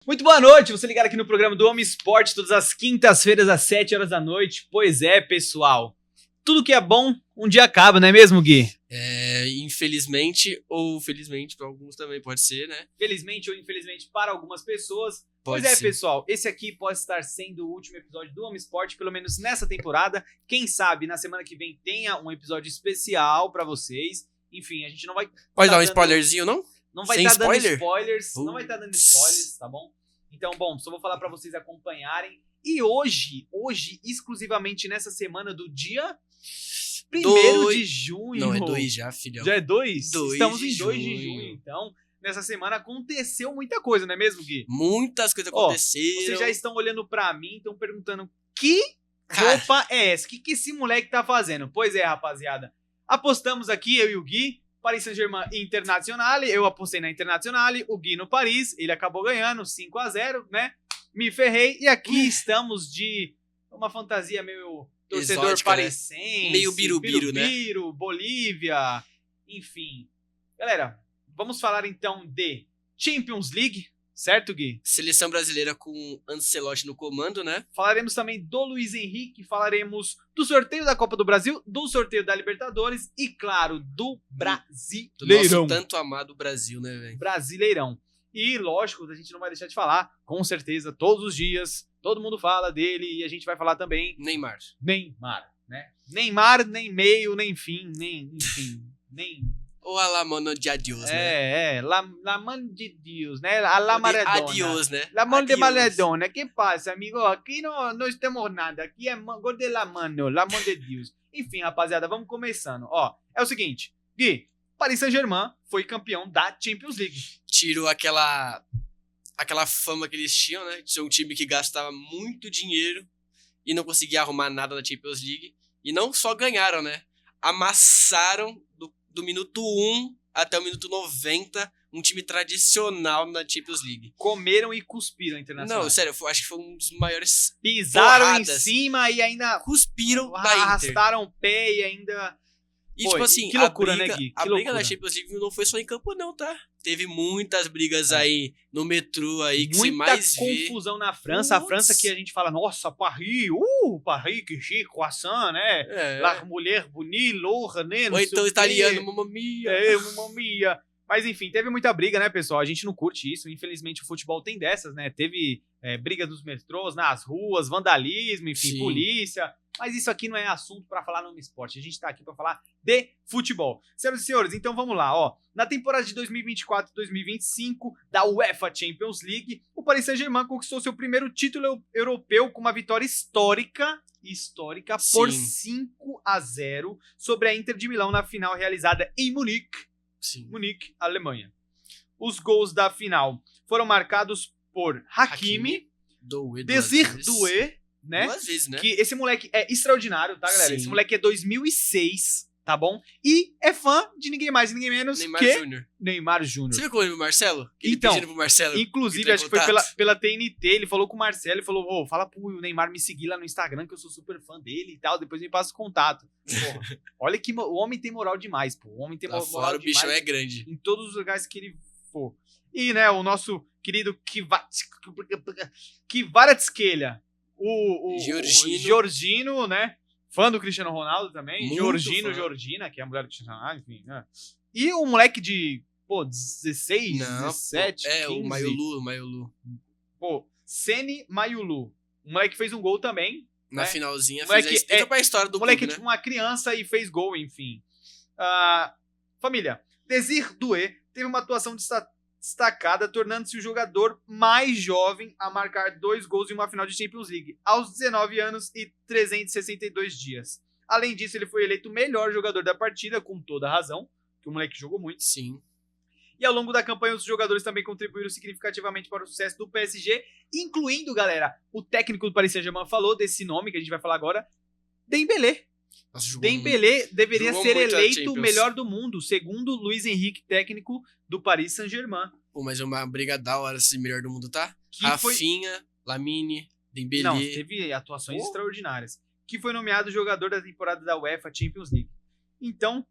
Muito boa noite, você ligado aqui no programa do Homem Esporte, todas as quintas-feiras às 7 horas da noite. Pois é, pessoal, tudo que é bom, um dia acaba, não é mesmo, Gui? Infelizmente ou felizmente, para alguns também pode ser, né? Felizmente ou infelizmente para algumas pessoas. Pode Pois é, ser. pessoal, esse aqui pode estar sendo o último episódio do Homem Esporte, pelo menos nessa temporada. Quem sabe na semana que vem tenha um episódio especial para vocês. Enfim, a gente não vai... Pode dar um spoilerzinho, não? Não vai Sem estar dando spoiler? spoilers, não vai estar dando spoilers, tá bom? Então, bom, só vou falar pra vocês acompanharem. E hoje, exclusivamente nessa semana do dia 1º de junho. Não, é 2 já, filhão. Já é 2? 2 Estamos de em 2 de junho. junho, então. Nessa semana aconteceu muita coisa, não é mesmo, Gui? Muitas coisas aconteceram. Vocês já estão olhando pra mim, estão perguntando que Cara. roupa é essa? O que esse moleque tá fazendo? Pois é, rapaziada. Apostamos aqui, eu e o Gui, Paris Saint-Germain Internazionale, eu apostei na Internazionale, o Gui no Paris, ele acabou ganhando 5-0, né? Me ferrei e aqui estamos de uma fantasia meio torcedor Exótica, né? parissense, Meio birubiru, né? Bolívia, enfim. Galera, vamos falar então de Champions League, certo, Gui? Seleção brasileira com Ancelotti no comando, né? Falaremos também do Luiz Henrique, falaremos do sorteio da Copa do Brasil, do sorteio da Libertadores e, claro, do Do Brasileirão. nosso tanto amado Brasil, né, velho? Brasileirão. E, lógico, a gente não vai deixar de falar, com certeza, todos os dias, todo mundo fala dele e a gente vai falar também Neymar. Neymar, né? Neymar, nem meio, nem fim, nem, enfim, nem... Ou a la mano de adiós, né? La mano de Deus, né? A la Maradona. Adiós, né? La mano de Adiós. Maradona, que passa, amigo? Aqui não temos nada, aqui é gol de la mano de Deus. Enfim, rapaziada, vamos começando. Ó, é o seguinte, Gui, Paris Saint-Germain foi campeão da Champions League. Tirou aquela fama que eles tinham, né? De ser um time que gastava muito dinheiro e não conseguia arrumar nada na Champions League. E não só ganharam, né? Amassaram do minuto 1 até o minuto 90 um time tradicional na Champions League. Comeram e cuspiram a Internacional. Não, sério, acho que foi um dos maiores Pisaram porradas. em cima e ainda Cuspiram da Inter. arrastaram o pé e ainda... E Pô, tipo assim, que loucura, a briga, né, Gui? a Que briga loucura. da Champions League não foi só em campo não, tá? Teve muitas brigas aí no metrô aí que você Muita mais vê. confusão na França. A Putz. França que a gente fala, nossa, Paris, que chique, croissant, né? É. La mulher bonita, louca, né? Ou então italiano, mamma mia. Mamma mia. Mas enfim, teve muita briga, né, pessoal? A gente não curte isso. Infelizmente, o futebol tem dessas, né? Teve briga nos metrôs, nas ruas, vandalismo, enfim, Sim. polícia. Mas isso aqui não é assunto pra falar no esporte. A gente tá aqui pra falar de futebol. Senhoras e senhores, então vamos lá, ó. Na temporada de 2024-2025 da UEFA Champions League, o Paris Saint-Germain conquistou seu primeiro título europeu com uma vitória histórica por Sim. 5-0 sobre a Inter de Milão na final realizada em Munique, Sim. Alemanha. Os gols da final foram marcados por Hakimi, Doué, Désir Doué, né? 2 vezes, né? Que esse moleque é extraordinário, tá, galera? Sim. Esse moleque é 2006, tá bom? E é fã de ninguém mais e ninguém menos Neymar que Júnior. Neymar Você Júnior. viu como ele pro Marcelo? Ele Então, pedindo pro Marcelo. Inclusive, entrar em acho que foi contato. pela TNT, ele falou com o Marcelo e falou, ô, fala pro Neymar me seguir lá no Instagram, que eu sou super fã dele e tal, depois me passa o contato. Porra, olha que o homem tem moral demais, pô. O homem tem Lá moral fora o demais bichão é grande. em todos os lugares que ele for. E, né, o nosso querido Kvaratskhelia, o Georgino, né? Fã do Cristiano Ronaldo também. Muito Georgino, fã. Georgina, que é a mulher do Cristiano Ronaldo, enfim, né? E um moleque de, 16, Não, 17, pô, 15. o Mayulu. Pô, Sene Mayulu. O moleque fez um gol também. Na né? finalzinha Moleque fez entra pra história do O moleque é clube, tipo né? uma criança e fez gol, enfim. Família, Désir Doué teve uma atuação destacada, tornando-se o jogador mais jovem a marcar 2 gols em uma final de Champions League, aos 19 anos e 362 dias. Além disso, ele foi eleito o melhor jogador da partida, com toda a razão, que o moleque jogou muito. Sim. E ao longo da campanha, os jogadores também contribuíram significativamente para o sucesso do PSG, incluindo, galera, o técnico do Paris Saint-Germain falou desse nome que a gente vai falar agora, Dembélé. Nossa, jogou Dembélé deveria jogou ser muito a eleito o Champions. melhor do mundo, segundo Luiz Henrique, técnico do Paris Saint-Germain. Pô, mas é uma briga da hora esse melhor do mundo, tá? Que foi... Rafinha, Lamine, Dembélé. Não, teve atuações extraordinárias. Que foi nomeado jogador da temporada da UEFA Champions League. Então,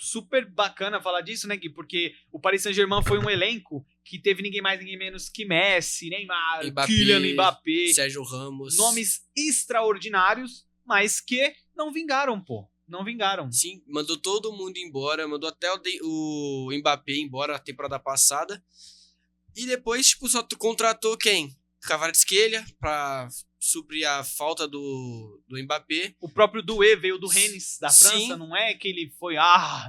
super bacana falar disso, né, Gui? Porque o Paris Saint-Germain foi um elenco que teve ninguém mais, ninguém menos que Messi, Neymar, Mbappé, Kylian Mbappé. Sérgio Ramos. Nomes extraordinários, mas que não vingaram, pô. Não vingaram. Sim, mandou todo mundo embora, mandou até o Mbappé embora na temporada passada. E depois, tipo, só contratou quem? Kvaratskhelia pra suprir a falta do Mbappé. O próprio Doué veio do Rennes, da Sim. França, não é que ele foi,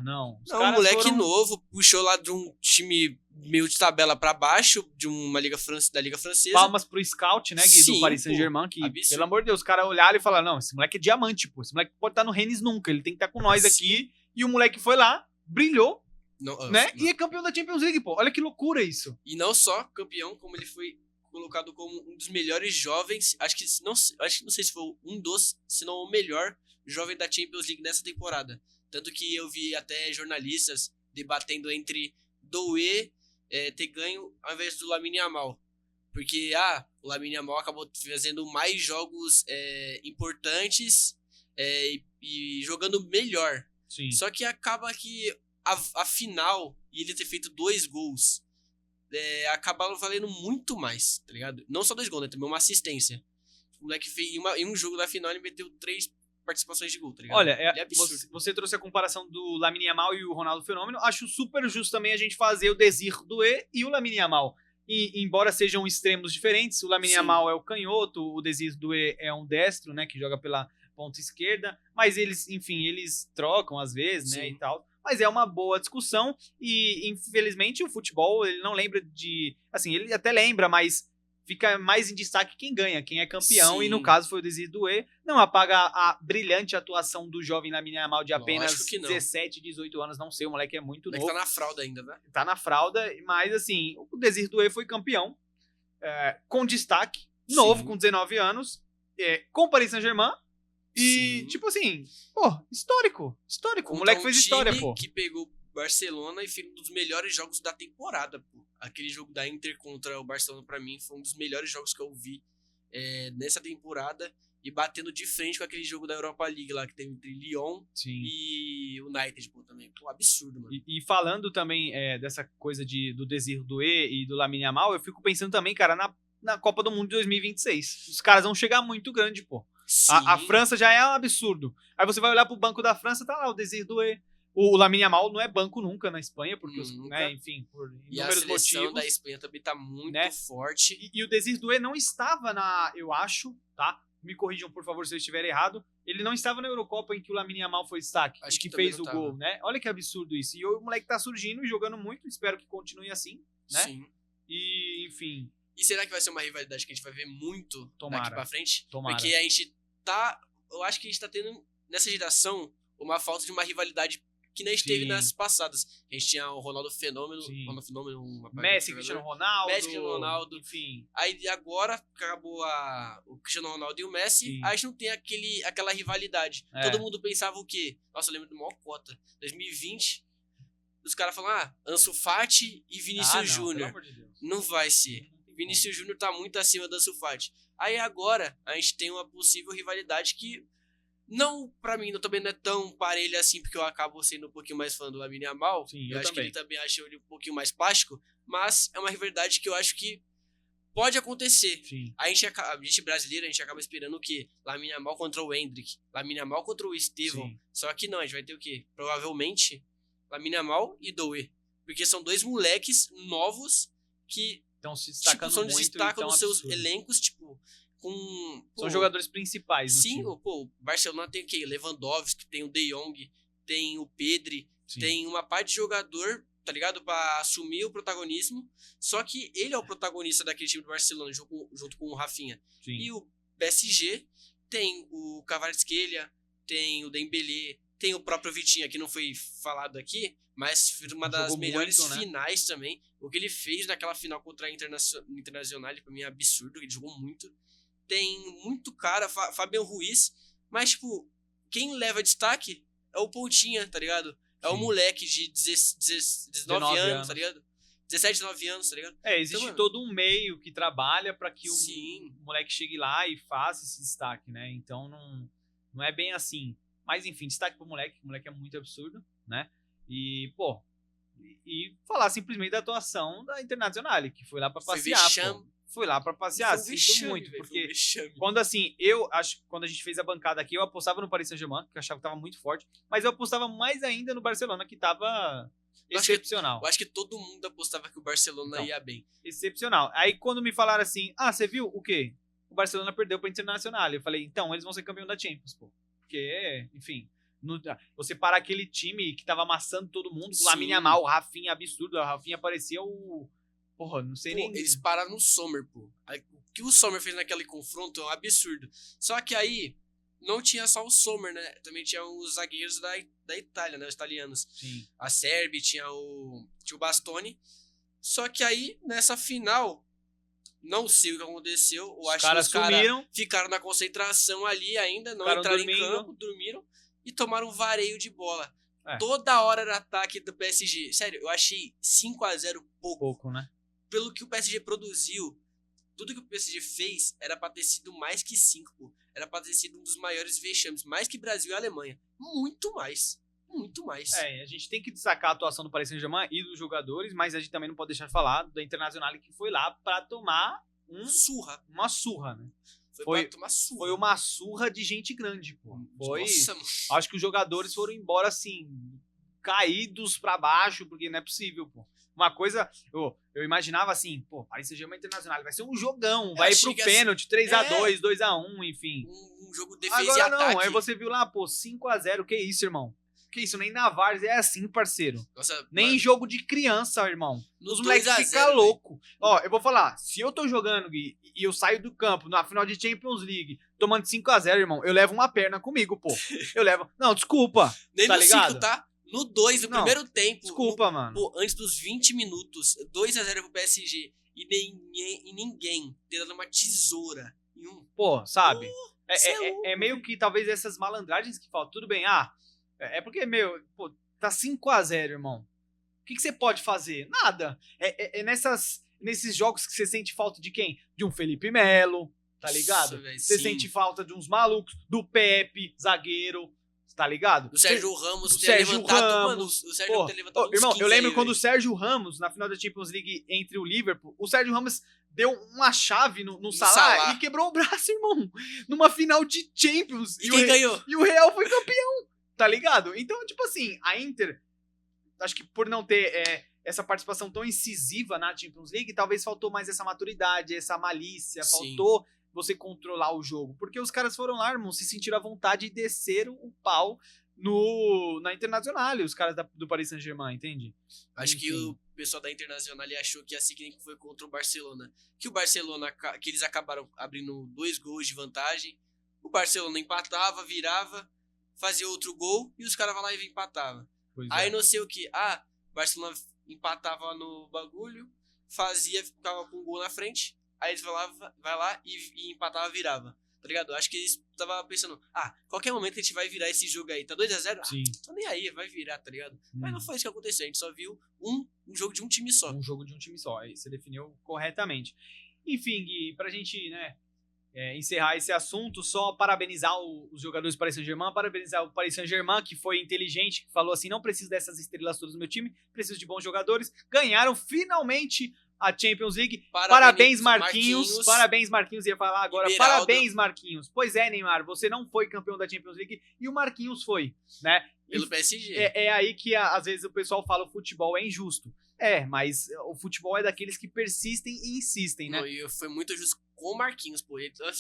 não. Os Não, um caras moleque foram... novo, puxou lá de um time meio de tabela pra baixo, de uma da Liga Francesa. Palmas pro scout, né, Gui, do Sim, Paris Saint-Germain, que, absurdo. pelo amor de Deus, os caras olharam e falaram, não, esse moleque é diamante, pô. Esse moleque pode estar no Rennes nunca, ele tem que estar com nós aqui. E o moleque foi lá, brilhou, né, e é campeão da Champions League, pô. Olha que loucura isso. E não só campeão, como ele foi colocado como um dos melhores jovens, acho que não sei se foi um dos, se não o melhor jovem da Champions League nessa temporada. Tanto que eu vi até jornalistas debatendo entre Doué ter ganho ao invés do Lamine Yamal. Porque o Lamine Yamal acabou fazendo mais jogos importantes e jogando melhor. Sim. Só que acaba que a final, e ele ter feito 2 gols, acabaram valendo muito mais, tá ligado? Não só 2 gols, né? Também uma assistência. O moleque fez em um jogo da final, ele meteu 3 participações de gol, tá ligado? Olha, é absurdo. você trouxe a comparação do Lamine Yamal e o Ronaldo Fenômeno. Acho super justo também a gente fazer o Désir Doué e o Lamine Yamal. E embora sejam extremos diferentes, o Lamine Yamal é o canhoto, o Désir Doué é um destro, né, que joga pela ponta esquerda, mas eles, enfim, eles trocam às vezes, né, e tal. Mas é uma boa discussão e, infelizmente, o futebol, ele não lembra de... Assim, ele até lembra, mas fica mais em destaque quem ganha, quem é campeão. Sim. E no caso foi o Désir Doué. Não apaga a brilhante atuação do jovem Lamine Yamal de apenas 17, 18 anos. Não sei, o moleque é muito novo. Tá na fralda ainda, né? Tá na fralda, mas assim, o Désir Doué foi campeão, com destaque, novo, Sim. com 19 anos, com o Paris Saint-Germain. E, Sim. tipo assim, pô, histórico. O moleque fez história, pô. Que pegou Barcelona e fez um dos melhores jogos da temporada, pô. Aquele jogo da Inter contra o Barcelona, pra mim, foi um dos melhores jogos que eu vi nessa temporada. E batendo de frente com aquele jogo da Europa League lá, que tem entre Lyon e United, pô, também. Pô, absurdo, mano. E falando também dessa coisa do Désir Doué e do Lamine Yamal, eu fico pensando também, cara, na Copa do Mundo de 2026. Os caras vão chegar muito grande, pô. A França já é um absurdo. Aí você vai olhar pro banco da França, tá lá o Désir Doué. O Lamine Yamal não é banco nunca na Espanha, porque, né, enfim, por inúmeros motivos. E a seleção da Espanha também tá muito forte. E o Désir Doué não estava eu acho, tá? Me corrijam, por favor, se eu estiver errado. Ele não estava na Eurocopa em que o Lamine Yamal foi destaque. Acho que fez o gol, né? Olha que absurdo isso. E o moleque tá surgindo e jogando muito. Espero que continue assim, né? Sim. E, enfim... E será que vai ser uma rivalidade que a gente vai ver muito daqui pra frente? Tomara. Porque a gente eu acho que a gente tá tendo, nessa geração, uma falta de uma rivalidade que nem esteve nas passadas. A gente tinha o Ronaldo Fenômeno, Messi, Cristiano Ronaldo, enfim. Aí agora acabou o Cristiano Ronaldo e o Messi, aí a gente não tem aquela rivalidade. Todo mundo pensava o quê? Nossa, eu lembro do maior cota. 2020, os caras falam, Ansu Fati e Vinícius Júnior. Não vai ser. Vinícius Júnior tá muito acima do Ansu Fati. Aí agora a gente tem uma possível rivalidade que não, pra mim, também não é tão parelha assim, porque eu acabo sendo um pouquinho mais fã do Lamine Yamal. Sim, eu acho também. que ele também acha ele um pouquinho mais plástico, mas é uma rivalidade que eu acho que pode acontecer. Sim. A gente brasileiro, a gente acaba esperando o quê? Lamine Yamal contra o Endrick, Lamine Yamal contra o Estevão. Sim. Só que não, a gente vai ter o quê? Provavelmente Lamine Yamal e Doué, porque são 2 moleques novos que estão se destacando muito, destacam nos seus elencos, são jogadores principais. Sim, o Barcelona tem o quê? Lewandowski, tem o De Jong, tem o Pedri, tem uma parte de jogador, tá ligado? Pra assumir o protagonismo. Só que ele é o protagonista daquele time do Barcelona, junto com o Rafinha. Sim. E o PSG tem o Kvaratskhelia, tem o Dembélé, tem o próprio Vitinha, que não foi falado aqui, mas foi uma das melhores finais também. O que ele fez naquela final contra a Internacional, pra mim é absurdo, ele jogou muito. Tem muito cara, Fabian Ruiz, mas, tipo, quem leva destaque é o Pontinha, tá ligado? É o moleque de 19 anos, tá ligado? 17, 19 anos, tá ligado? Existe então, todo um meio que trabalha pra que o Sim. moleque chegue lá e faça esse destaque, né? Então não é bem assim. Mas enfim, destaque pro moleque, o moleque é muito absurdo, né? E, pô, E falar simplesmente da atuação da Internazionale, que foi lá pra Foi passear, vexame. pô. Foi lá pra passear, Foi um sinto vexame, muito, velho, foi um porque vexame. quando assim, quando a gente fez a bancada aqui, eu apostava no Paris Saint-Germain, que eu achava que tava muito forte, mas eu apostava mais ainda no Barcelona, que tava Eu acho que- excepcional. Eu acho que todo mundo apostava que o Barcelona Então. ia bem. Excepcional. Aí quando me falaram assim, você viu o quê? O Barcelona perdeu pra Internacional. Eu falei, então, eles vão ser campeão da Champions, pô. Porque, enfim, você parar aquele time que tava amassando todo mundo, o Sim. Lamine Yamal, o Rafinha, absurdo, o Rafinha parecia Porra, não sei Pô, nem... eles pararam no Sommer, pô. O que o Sommer fez naquele confronto é um absurdo. Só que aí, não tinha só o Sommer, né? Também tinha os zagueiros da Itália, né? Os italianos. Sim. A Serbi, tinha o Bastoni. Só que aí, nessa final, não sei o que aconteceu. Eu acho que caras os caras sumiram. ficaram na concentração ali ainda, não Ficaram entraram dormindo. em campo, dormiram e tomaram um vareio de bola. É. Toda hora era ataque do PSG. Sério, eu achei 5-0 Pouco, né? pelo que o PSG produziu, tudo que o PSG fez era pra ter sido mais que 5, pô. Era pra ter sido um dos maiores vexames, mais que Brasil e Alemanha. Muito mais. Muito mais. A gente tem que destacar a atuação do Paris Saint-Germain e dos jogadores, mas a gente também não pode deixar de falar da Internacional, que foi lá pra tomar Surra. uma surra, né? Foi pra tomar surra. Foi uma surra de gente grande, pô. Nossa, mano. Acho que os jogadores foram embora, assim, caídos pra baixo, porque não é possível, pô. Uma coisa, eu imaginava assim, pô, Paris Saint-Germain Internacional, vai ser um jogão, vai ir pro pênalti, 3-2, 2-1, enfim. Um jogo defesa e Agora ataque. não, aí você viu lá, pô, 5-0, que isso, irmão? Que isso, nem na Várzea é assim, parceiro. Nossa, Nem mano, em jogo de criança, irmão. nos Os moleques 2-0, ficam loucos. Ó, eu vou falar, se eu tô jogando, Gui, e eu saio do campo na final de Champions League, tomando 5-0, irmão, eu levo uma perna comigo, pô. Eu levo... Não, desculpa. nem tá no ligado? 5, tá? No 2, no Não, primeiro tempo. Desculpa, mano. Pô, antes dos 20 minutos, 2-0 pro PSG. E ninguém ter dado uma tesoura em um. Pô, sabe? cê é louco, É meio que talvez essas malandragens que faltam. Tudo bem, é porque, pô, tá 5-0, irmão. O que você pode fazer? Nada. Nesses jogos que você sente falta de quem? De um Felipe Melo, tá ligado? Nossa, véio, Você sim. sente falta de uns malucos, do Pepe, zagueiro, tá ligado? O Sérgio Ramos do ter Sérgio levantado. Ramos. Mano, o Sérgio Pô, ter levantado uns irmão, 15 eu lembro aí, quando o velho. Sérgio Ramos, na final da Champions League entre o Liverpool, o Sérgio Ramos deu uma chave no Salah Salah. e quebrou o braço, irmão. Numa final de Champions. E quem ganhou? E o Real foi campeão, tá ligado? Então, tipo assim, a Inter, acho que por não ter essa participação tão incisiva na Champions League, talvez faltou mais essa maturidade, essa malícia, Sim. faltou você controlar o jogo. Porque os caras foram lá, irmão, se sentiram à vontade e desceram o pau na Internacional, os caras do Paris Saint-Germain, entende? Acho que Enfim. o pessoal da Internacional achou que ia ser que nem foi contra o Barcelona. Que o Barcelona, que eles acabaram abrindo 2 gols de vantagem. O Barcelona empatava, virava, fazia outro gol e os caras vão lá e empatavam. Pois Aí é. não sei o que. O Barcelona empatava no bagulho, ficava com um gol na frente. Aí eles vai lá e empatava, virava. Tá ligado? Acho que eles estavam pensando, qualquer momento a gente vai virar esse jogo aí. Tá 2-0? Sim. Tô nem aí, vai virar, tá ligado? Mas não foi isso que aconteceu. A gente só viu um jogo de um time só. Um jogo de um time só. Aí você definiu corretamente. Enfim, Gui, pra gente, né, encerrar esse assunto, só parabenizar os jogadores do Paris Saint-Germain, parabenizar o Paris Saint-Germain, que foi inteligente, que falou assim, não preciso dessas estrelas todas no meu time, preciso de bons jogadores. Ganharam finalmente a Champions League. Parabéns, Marquinhos. Parabéns, Marquinhos. Ia falar agora. Beraldo. Parabéns, Marquinhos. Pois é, Neymar, você não foi campeão da Champions League e o Marquinhos foi, né? Pelo PSG. É aí que às vezes o pessoal fala o futebol é injusto. Mas o futebol é daqueles que persistem e insistem, né? Não, e foi muito justo com o Marquinhos, pô.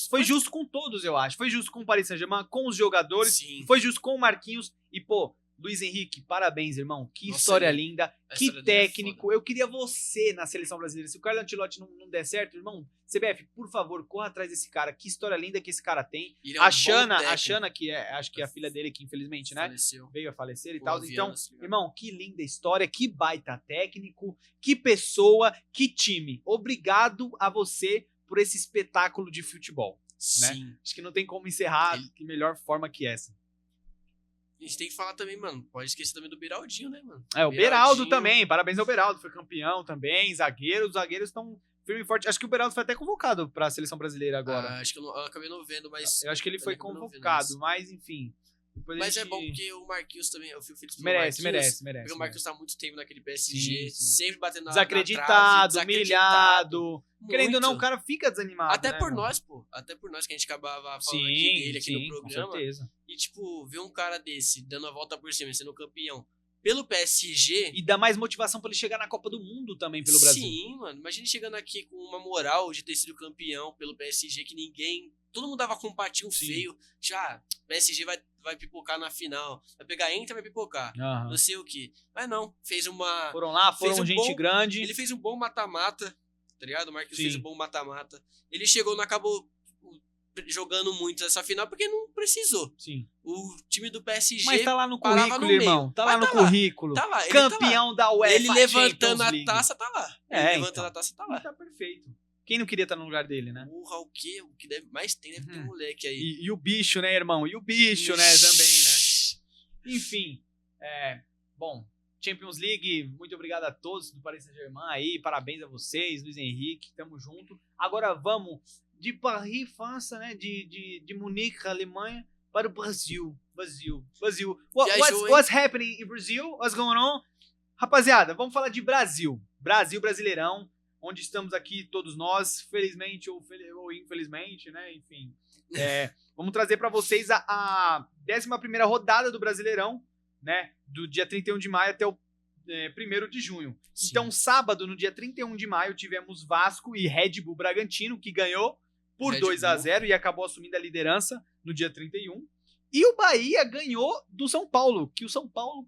Foi justo com todos, eu acho. Foi justo com o Paris Saint-Germain, com os jogadores. Sim. Foi justo com o Marquinhos. E, pô, Luiz Henrique, parabéns, irmão. Que Nossa, história ele- linda. a Que história dele é técnico. Eu queria você na seleção brasileira. Se o Carlo Ancelotti não der certo, irmão, CBF, por favor, corra atrás desse cara. Que história linda que esse cara tem. Ele é um A bom Xana, técnico. que acho que é a filha dele, que infelizmente, né? Faleceu. Veio a falecer e Com tal. 9 Então, anos, tá ligado? irmão, que linda história, que baita técnico, que pessoa, que time. Obrigado a você por esse espetáculo de futebol. Sim. Acho que não tem como encerrar de melhor forma que essa. A gente tem que falar também, mano. Pode esquecer também do Beraldinho, né, mano? O Beraldo Beraldinho. também, parabéns ao Beraldo, foi campeão também, zagueiro, os zagueiros estão firme e forte. Acho que o Beraldo foi até convocado pra seleção brasileira agora. Acho que eu acabei não vendo, mas. Eu acho que ele foi acabei não vendo convocado, isso. mas enfim. Depois a Mas é gente- bom porque o Marquinhos também, eu fico feliz pelo Merece. Porque o Marquinhos tá há muito tempo naquele PSG, Sim. sempre batendo na Desacreditado, trave, humilhado. muito. Querendo ou não, o cara fica desanimado. Até né, por meu? nós, pô. Até por nós que a gente acabava falando Sim, aqui dele aqui sim, no com programa. certeza. E, tipo, ver um cara desse dando a volta por cima, sendo campeão pelo PSG. E dá mais motivação pra ele chegar na Copa do Mundo também pelo Brasil. Sim, mano. Imagina chegando aqui com uma moral de ter sido campeão pelo PSG que ninguém. Todo mundo dava com um patinho Sim. feio. Já, PSG vai pipocar na final. Vai pegar Inter, vai pipocar. Aham. Não sei o que. Mas não, fez uma. Foram lá, Fez foram um gente bom- grande. Ele fez um bom mata-mata, tá ligado? O Marquinhos Sim. fez um bom mata-mata. Ele chegou, não acabou jogando muito essa final porque não precisou. Sim. O time do PSG Mas tá lá no parava currículo, no meio. irmão. Tá lá Mas no tá lá, currículo. tá lá, ele tá lá. Campeão da UEFA Ele levantando Champions a League. taça, tá lá. É, Ele levantando então. a taça, tá lá. Tá perfeito. Quem não queria estar no lugar dele, né? Porra, o quê? O que mais tem deve ter Uhum. moleque aí. E o bicho, né, irmão? E o bicho, né, também, né? Enfim, bom, Champions League, muito obrigado a todos do Paris Saint-Germain aí, parabéns a vocês, Luiz Henrique, tamo junto. Agora vamos de Paris, França, né, de Munique, Alemanha, para o Brasil. Brasil. Viajou, hein? What's happening in Brazil? What's going on? Rapaziada, vamos falar de Brasil. Brasil, Brasileirão, onde estamos aqui todos nós, felizmente ou infelizmente, né, enfim. Vamos trazer para vocês a 11ª rodada do Brasileirão, né, do dia 31 de maio até o 1º de junho. Sim. Então, sábado, no dia 31 de maio, tivemos Vasco e Red Bull Bragantino, que ganhou por Red 2-0 e acabou assumindo a liderança no dia 31. E o Bahia ganhou do São Paulo, que o São Paulo...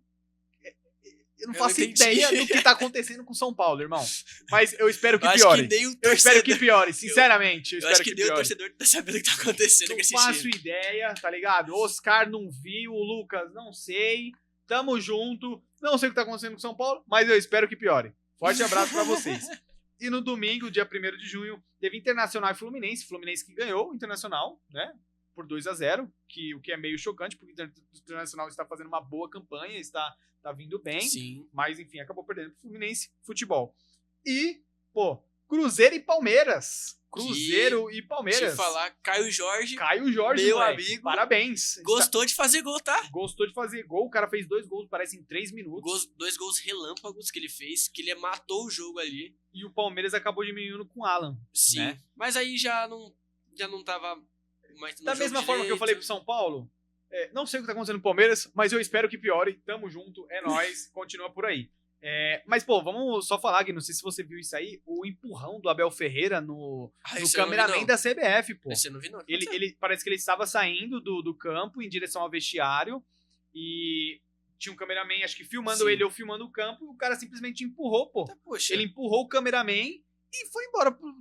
Eu não Eu faço não entendi. ideia do que tá acontecendo com o São Paulo, irmão. Mas eu espero que Eu acho piore. que nem o Eu espero torcedor. que piore, sinceramente. Eu Eu acho espero que que nem o piore. torcedor tá sabendo o que tá acontecendo com Não esse faço time. ideia, tá ligado? Oscar não viu, o Lucas não sei. Tamo junto. Não sei o que tá acontecendo com São Paulo, mas eu espero que piore. Forte abraço pra vocês. E no domingo, dia 1º de junho, teve Internacional e Fluminense. Fluminense que ganhou o Internacional, né? Por 2-0, o que é meio chocante, porque o Internacional está fazendo uma boa campanha, está vindo bem. Sim. Mas, enfim, acabou perdendo pro Fluminense Futebol. E, Cruzeiro e Palmeiras. Cruzeiro e Palmeiras. Deixa eu falar, Caio Jorge Caio Jorge, Meu moleque. amigo. Parabéns. gostou de fazer gol, tá? Gostou de fazer gol. O cara fez 2 gols, parece, em 3 minutos. 2 gols relâmpagos que ele fez, que ele matou o jogo ali. E o Palmeiras acabou diminuindo com o Alan. Sim. Né? Mas aí já não tava mais no Da jogo mesma forma que eu direito. falei pro São Paulo, não sei o que tá acontecendo no Palmeiras, mas eu espero que piore. Tamo junto, é nóis, continua por aí. Mas, vamos só falar, Gui, não sei se você viu isso aí, o empurrão do Abel Ferreira no Esse eu não vi, cameraman não. da CBF, pô. Esse eu não vi, não. Ele parece que ele estava saindo do campo em direção ao vestiário e tinha um cameraman, acho que filmando Sim. ele ou filmando o campo, e o cara simplesmente empurrou, pô. Tá, poxa. Ele empurrou o cameraman e foi embora pro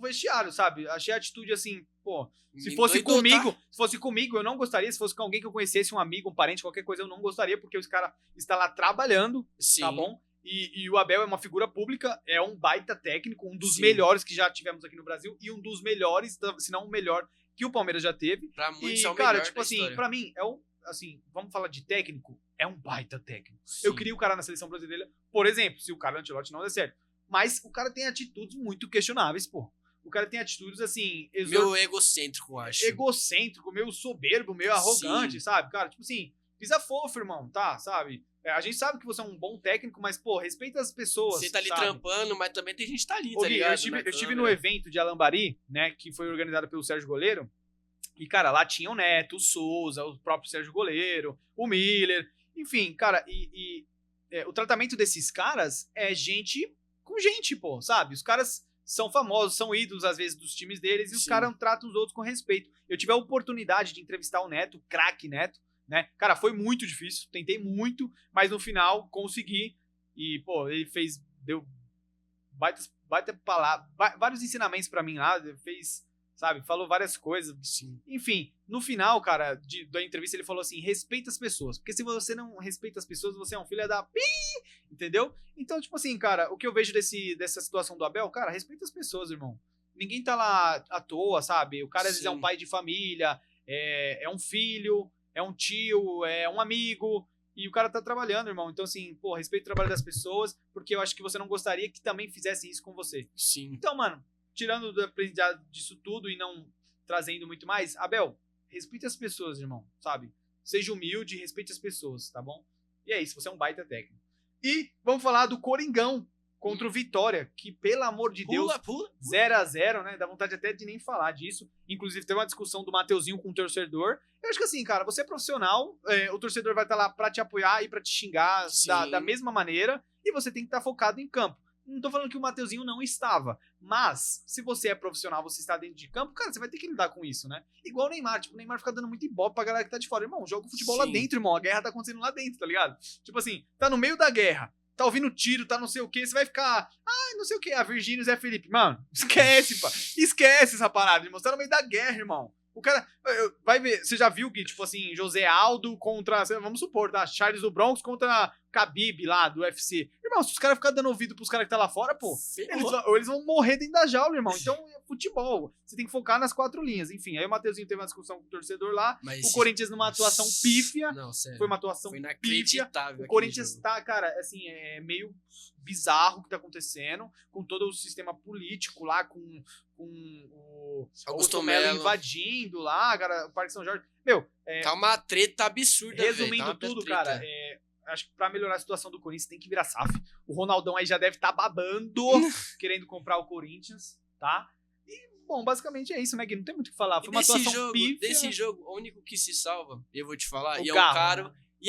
vestiário, sabe? Achei a atitude assim, pô. Se fosse comigo, eu não gostaria. Se fosse com alguém que eu conhecesse, um amigo, um parente, qualquer coisa, eu não gostaria, porque os cara está lá trabalhando, Sim. tá bom? E o Abel é uma figura pública, é um baita técnico, um dos Sim. melhores que já tivemos aqui no Brasil, e um dos melhores, se não o melhor, que o Palmeiras já teve. Pra muitos E, é o cara, melhor tipo da assim, história. pra mim, vamos falar de técnico, é um baita técnico. Sim. Eu queria o cara na seleção brasileira, por exemplo, se o Carlo Ancelotti não der certo. Mas o cara tem atitudes muito questionáveis, pô. O cara tem atitudes, assim... Meio egocêntrico, acho. egocêntrico, meio soberbo, meio arrogante, sabe? Cara, tipo assim, pisa fofo, irmão, tá? Sabe? A gente sabe que você é um bom técnico, mas, pô, respeita as pessoas. Você tá ali sabe? trampando, mas também tem gente que tá ali, Ô, tá Gui, ligado? eu estive no evento de Alambari, né, que foi organizado pelo Sérgio Goleiro, e, cara, lá tinha o Neto, o Souza, o próprio Sérgio Goleiro, o Miller, enfim, cara, o tratamento desses caras é gente com gente, pô, sabe? Os caras são famosos, são ídolos, às vezes, dos times deles, e os Sim. caras tratam os outros com respeito. Eu tive a oportunidade de entrevistar o Neto, o craque Neto, né? Cara, foi muito difícil, tentei muito, mas no final consegui. E, pô, ele deu baita palavra, vários ensinamentos pra mim lá, fez, sabe, falou várias coisas. Sim. Enfim, no final, cara, da entrevista ele falou assim, respeita as pessoas, porque se você não respeita as pessoas, você é um filho da pi, entendeu? Então, tipo assim, cara, o que eu vejo dessa situação do Abel, cara, respeita as pessoas, irmão. Ninguém tá lá à toa, sabe? O cara às vezes é um Sim. pai de família, é um filho, é um tio, é um amigo, e o cara tá trabalhando, irmão. Então, assim, pô, respeita o trabalho das pessoas, porque eu acho que você não gostaria que também fizessem isso com você. Sim. Então, mano, tirando do aprendizado disso tudo e não trazendo muito mais, Abel, respeita as pessoas, irmão, sabe? seja humilde, respeite as pessoas, tá bom? E é isso, você é um baita técnico. E vamos falar do Coringão contra o Vitória, que, pelo amor de Deus, 0x0, né? Dá vontade até de nem falar disso. Inclusive, teve uma discussão do Mateuzinho com o torcedor. Eu acho que assim, cara, você é profissional, o torcedor vai estar lá pra te apoiar e pra te xingar da mesma maneira, e você tem que estar focado em campo. Não tô falando que o Mateuzinho não estava, mas se você é profissional, você está dentro de campo, cara, você vai ter que lidar com isso, né? Igual o Neymar, tipo, o Neymar fica dando muito ibope pra galera que tá de fora. Irmão, joga o futebol lá dentro, irmão, a guerra tá acontecendo lá dentro, tá ligado? Tipo assim, tá no meio da guerra, tá ouvindo tiro, tá não sei o que, você vai ficar, não sei o que, a Virgínia e o Zé Felipe. Mano, esquece, pá, esquece essa parada, irmão, você tá no meio da guerra, irmão. O cara, vai ver, você já viu que, tipo assim, José Aldo contra, vamos supor, tá? Charles do Bronx contra Khabib lá, do UFC. Irmão, se os caras ficarem dando ouvido pros caras que tá lá fora, pô, eles vão morrer dentro da jaula, irmão. Então, é futebol. Você tem que focar nas 4 linhas. Enfim, aí o Mateuzinho teve uma discussão com o torcedor lá. Mas o Corinthians numa atuação pífia. Não, sério. Foi uma atuação pífia. O Corinthians tá, cara, assim, é meio bizarro o que tá acontecendo, com todo o sistema político lá, com o Augusto Melo invadindo lá, cara, o Parque São Jorge. Meu, tá uma treta absurda, resumindo tudo, cara, acho que pra melhorar a situação do Corinthians tem que virar SAF. O Ronaldão aí já deve estar babando, querendo comprar o Corinthians, tá? E, bom, basicamente é isso, né, Gui? Não tem muito o que falar. Foi uma atuação pífia. Desse jogo, o único que se salva, eu vou te falar, e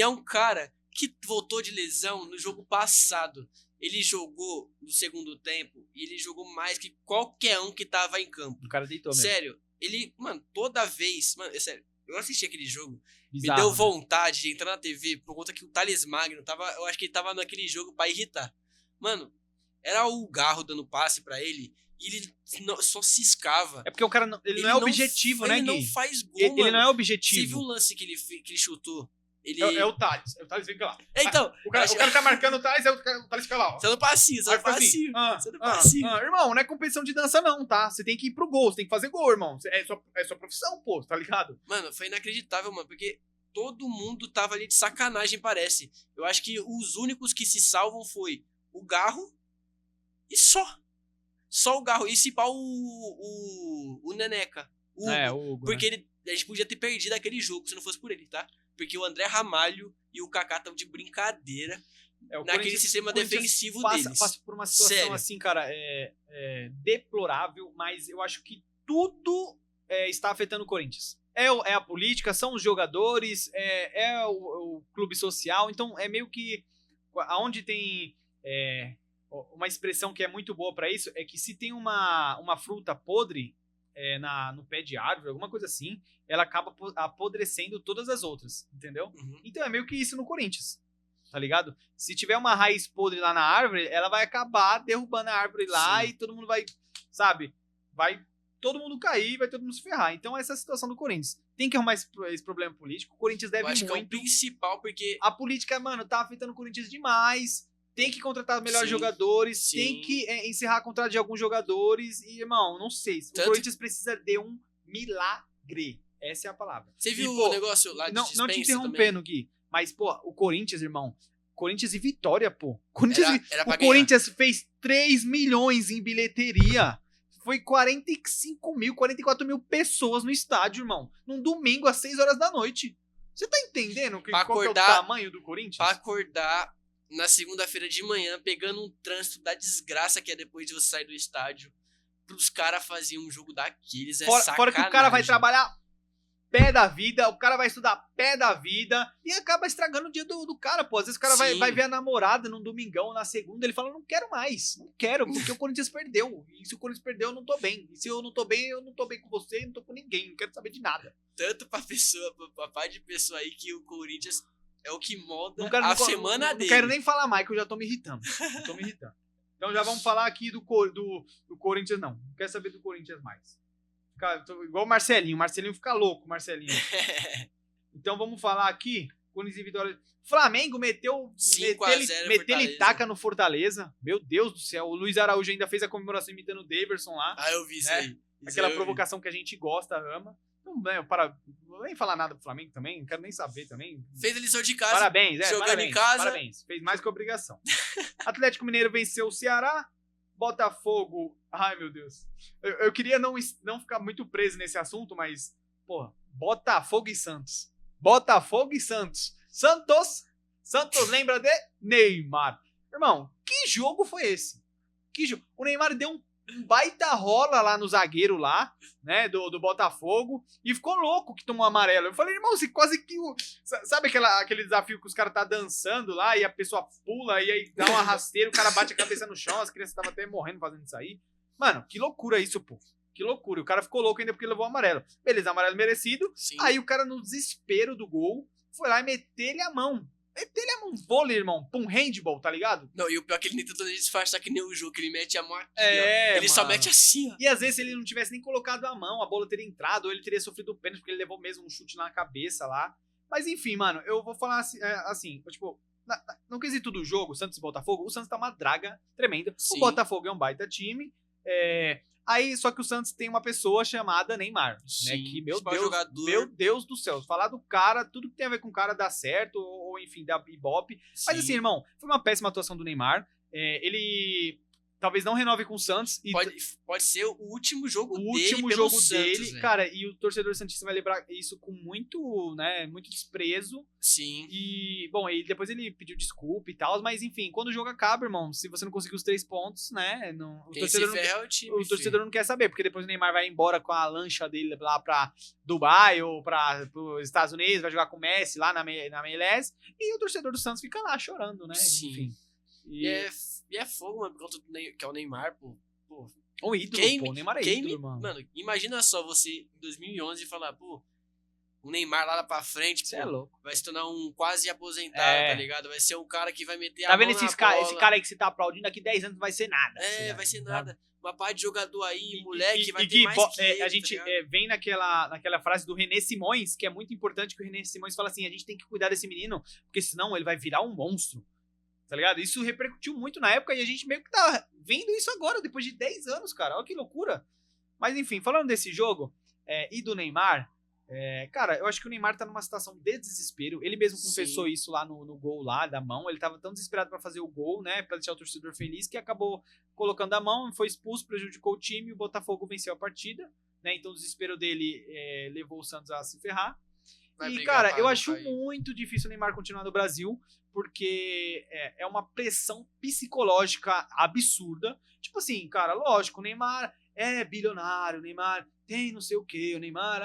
é um cara que voltou de lesão no jogo passado. Ele jogou no segundo tempo e ele jogou mais que qualquer um que tava em campo. O cara deitou mesmo. Sério, ele, mano, toda vez... Mano, é sério, eu assisti aquele jogo, bizarro, me deu vontade de entrar na TV por conta que o Thales Magno tava... Eu acho que ele tava naquele jogo pra irritar. Mano, era o Garro dando passe pra ele e ele só ciscava. É porque o cara ele não é objetivo, né, Gui? Ele não faz gol, ele não é objetivo. Você viu o lance que ele chutou? Ele... É o Thales. O Thales fica lá. Então, o cara tá marcando o Thales, o Thales fica lá. Ó. Você não passivo, você não passivo. Irmão, não é competição de dança não, tá? Você tem que ir pro gol, você tem que fazer gol, irmão. É sua profissão, pô, tá ligado? Mano, foi inacreditável, mano, porque todo mundo tava ali de sacanagem, parece. Eu acho que os únicos que se salvam foi o Garro e só. Só o Garro. E se pá o Neneca. O Hugo, porque a gente podia ter perdido aquele jogo se não fosse por ele, tá? Porque o André Ramalho e o Kaká estão de brincadeira naquele sistema defensivo deles. Passa por uma situação assim, cara, deplorável, mas eu acho que tudo está afetando o Corinthians. É a política, são os jogadores, o clube social, então é meio que aonde tem uma expressão que é muito boa para isso, é que se tem uma fruta podre no pé de árvore, alguma coisa assim, ela acaba apodrecendo todas as outras, entendeu? Uhum. Então é meio que isso no Corinthians, tá ligado? Se tiver uma raiz podre lá na árvore, ela vai acabar derrubando a árvore lá. Sim. E todo mundo vai, sabe? Vai todo mundo cair, vai todo mundo se ferrar. Então essa é a situação do Corinthians. Tem que arrumar esse problema político. O Corinthians deve muito. Que é o principal, porque a política, mano, tá afetando o Corinthians demais. Tem que contratar melhores jogadores, tem que encerrar contrato de alguns jogadores. E, irmão, não sei. O Corinthians precisa de um milagre. Essa é a palavra. Você viu o negócio lá de dispensa? Não te interrompendo, também. Gui. Mas, pô, o Corinthians, irmão. Corinthians e Vitória, pô. O Corinthians fez 3 milhões em bilheteria. Foi 44 mil pessoas no estádio, irmão. Num domingo, às 6 horas da noite. Você tá entendendo qual que é o tamanho do Corinthians? Pra acordar na segunda-feira de manhã, pegando um trânsito da desgraça que é depois de você sair do estádio, pros caras fazerem um jogo daqueles, sacanagem. Fora que o cara vai trabalhar pé da vida, o cara vai estudar pé da vida e acaba estragando o dia do cara, pô. Às vezes o cara vai ver a namorada num domingão, na segunda, ele fala, não quero mais, não quero, porque o Corinthians perdeu. E se o Corinthians perdeu, eu não tô bem. E se eu não tô bem com você, não tô com ninguém, não quero saber de nada. Tanto pra parte de pessoa aí que o Corinthians é o que molda a semana dele. Não quero nem falar mais, que eu já tô me irritando. Então já vamos falar aqui do Corinthians, não. Não quero saber do Corinthians mais. Igual o Marcelinho. Marcelinho fica louco, Marcelinho. Então vamos falar aqui. Corinthians e Vitória. Flamengo meteu ele taca no Fortaleza. Meu Deus do céu. O Luiz Araújo ainda fez a comemoração imitando o Daverson lá. Ah, eu vi isso aí. Aquela provocação que a gente gosta, ama. Não vou nem falar nada pro Flamengo também. Não quero nem saber também. Fez a lição de casa. Parabéns, jogando em casa. Parabéns. Fez mais que obrigação. Atlético Mineiro venceu o Ceará. Botafogo, ai meu Deus, eu queria não ficar muito preso nesse assunto, mas, porra, Botafogo e Santos, Botafogo e Santos. Santos lembra de Neymar. Irmão, que jogo foi esse? O Neymar deu um baita rola lá no zagueiro lá, né, do Botafogo, e ficou louco que tomou amarelo. Eu falei, irmão, você quase que... Sabe aquele desafio que os caras tá dançando lá, e a pessoa pula, e aí dá uma rasteira, o cara bate a cabeça no chão, as crianças estavam até morrendo fazendo isso aí. Mano, que loucura isso, pô. Que loucura. O cara ficou louco ainda porque levou amarelo. Beleza, amarelo merecido. Sim. Aí o cara, no desespero do gol, foi lá e meteu-lhe a mão. Vôlei, irmão. Pra um handball, tá ligado? Não, e o pior é que ele nem tentou disfarçar que nem o jogo, que ele mete a mão aqui, É, Ele só mano. mete assim, ó. E às vezes, se ele não tivesse nem colocado a mão, a bola teria entrado, ou ele teria sofrido o pênalti, porque ele levou mesmo um chute na cabeça lá. Mas enfim, mano, eu vou falar assim, tipo, no quesito do jogo, Santos e Botafogo, o Santos tá uma draga tremenda. Sim. O Botafogo é um baita time. Aí, só que o Santos tem uma pessoa chamada Neymar, Sim, né? Que, meu principal Deus, jogador. meu Deus do céu. Falar do cara, tudo que tem a ver com o cara dá certo, ou enfim, dá ibope. Mas assim, irmão, foi uma péssima atuação do Neymar. Ele talvez não renove com o Santos. E Pode ser o último jogo o dele último pelo jogo Santos, dele, velho. cara, e o torcedor santista vai lembrar isso com muito, né, muito desprezo. Sim. E, bom, aí depois ele pediu desculpa e tal, mas enfim, quando o jogo acaba, irmão, se você não conseguir os 3 pontos, né, o Quem torcedor se não ferra é o time, o torcedor não quer saber, porque depois o Neymar vai embora com a lancha dele lá pra Dubai ou para os Estados Unidos, vai jogar com o Messi lá na MLS, e o torcedor do Santos fica lá chorando, né? Sim. Enfim. E é fogo, mano, por conta do que é o Neymar, pô. Um ídolo, pô, o Neymar é ídolo, mano. Mano, imagina só você em 2011 falar, pô, o Neymar lá pra frente, Você pô, é louco. vai se tornar um quase aposentado, tá ligado? Vai ser um cara que vai meter a Tá mão vendo na esse bola. cara aí que você tá aplaudindo, daqui 10 anos vai ser nada. Vai ser nada. Uma parte de jogador aí, moleque, vai ter Gui, mais que ele, a gente tá ligado? vem naquela frase do René Simões, que é muito importante, que o René Simões fala assim, a gente tem que cuidar desse menino, porque senão ele vai virar um monstro, tá ligado? Isso repercutiu muito na época e a gente meio que tá vendo isso agora, depois de 10 anos, cara, olha que loucura. Mas enfim, falando desse jogo e do Neymar, cara, eu acho que o Neymar tá numa situação de desespero. Ele mesmo confessou isso lá no gol lá da mão. Ele tava tão desesperado pra fazer o gol, né? Pra deixar o torcedor feliz, que acabou colocando a mão, foi expulso, prejudicou o time. O Botafogo venceu a partida, né? Então o desespero dele levou o Santos a se ferrar. E, cara, eu acho muito difícil o Neymar continuar no Brasil, porque é uma pressão psicológica absurda. Tipo assim, cara, lógico, o Neymar é bilionário, o Neymar tem não sei o que, o Neymar,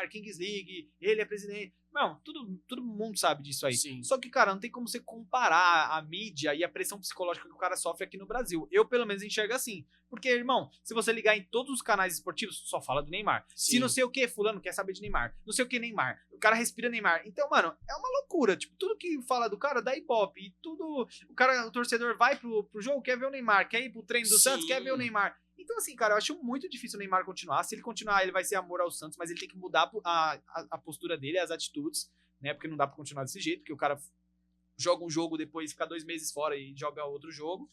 Kings League, ele é presidente. Não, todo mundo sabe disso aí. Sim. Só que, cara, não tem como você comparar a mídia e a pressão psicológica que o cara sofre aqui no Brasil. Eu, pelo menos, enxergo assim. Porque, irmão, se você ligar em todos os canais esportivos, só fala do Neymar. Sim. Se não sei o que, fulano quer saber de Neymar. Não sei o que, Neymar. O cara respira Neymar. Então, mano, é uma loucura. Tipo, tudo que fala do cara dá ibope. E tudo... O torcedor vai pro jogo, quer ver o Neymar. Quer ir pro treino do Santos, quer ver o Neymar. Então, assim, cara, eu acho muito difícil o Neymar continuar. Se ele continuar, ele vai ser amor ao Santos, mas ele tem que mudar a postura dele, as atitudes, né? Porque não dá pra continuar desse jeito, porque o cara joga um jogo, depois fica 2 meses fora e joga outro jogo.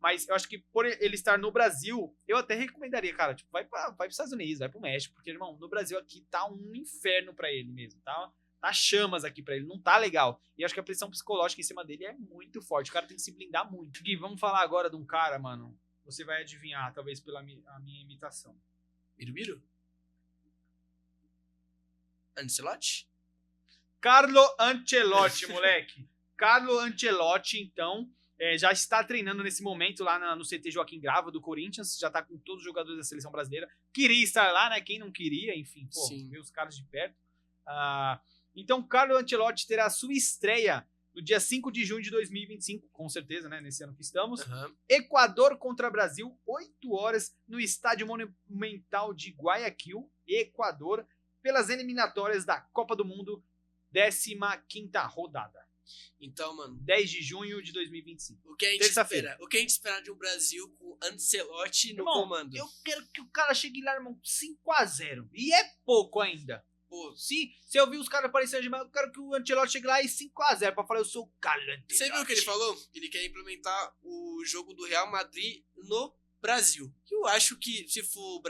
Mas eu acho que por ele estar no Brasil, eu até recomendaria, cara, tipo, vai pros Estados Unidos, vai pro México, porque, irmão, no Brasil aqui tá um inferno pra ele mesmo, tá chamas aqui pra ele, não tá legal. E eu acho que a pressão psicológica em cima dele é muito forte, o cara tem que se blindar muito. Gui, vamos falar agora de um cara, mano, você vai adivinhar, talvez pela minha imitação. Birubiru? Ancelotti? Carlo Ancelotti, moleque. Carlo Ancelotti, então, já está treinando nesse momento lá no CT Joaquim Grava do Corinthians, já tá com todos os jogadores da seleção brasileira. Queria estar lá, né? Quem não queria, enfim, pô, ver os caras de perto. Então, Carlo Ancelotti terá a sua estreia no dia 5 de junho de 2025, com certeza, né? Nesse ano que estamos. Uhum. Equador contra Brasil, 8 horas, no Estádio Monumental de Guayaquil, Equador, pelas eliminatórias da Copa do Mundo, 15ª rodada. Então, mano, 10 de junho de 2025. O que a gente espera de um Brasil com Ancelotti no comando? Eu quero que o cara chegue lá, irmão, 5-0. E é pouco ainda. Pô, se eu vi os caras aparecendo demais, eu quero que o Ancelotti chegue lá e 5-0 pra falar, eu sou o Carlo Ancelotti. Você viu o que ele falou? Ele quer implementar o jogo do Real Madrid no Brasil. Eu acho que se for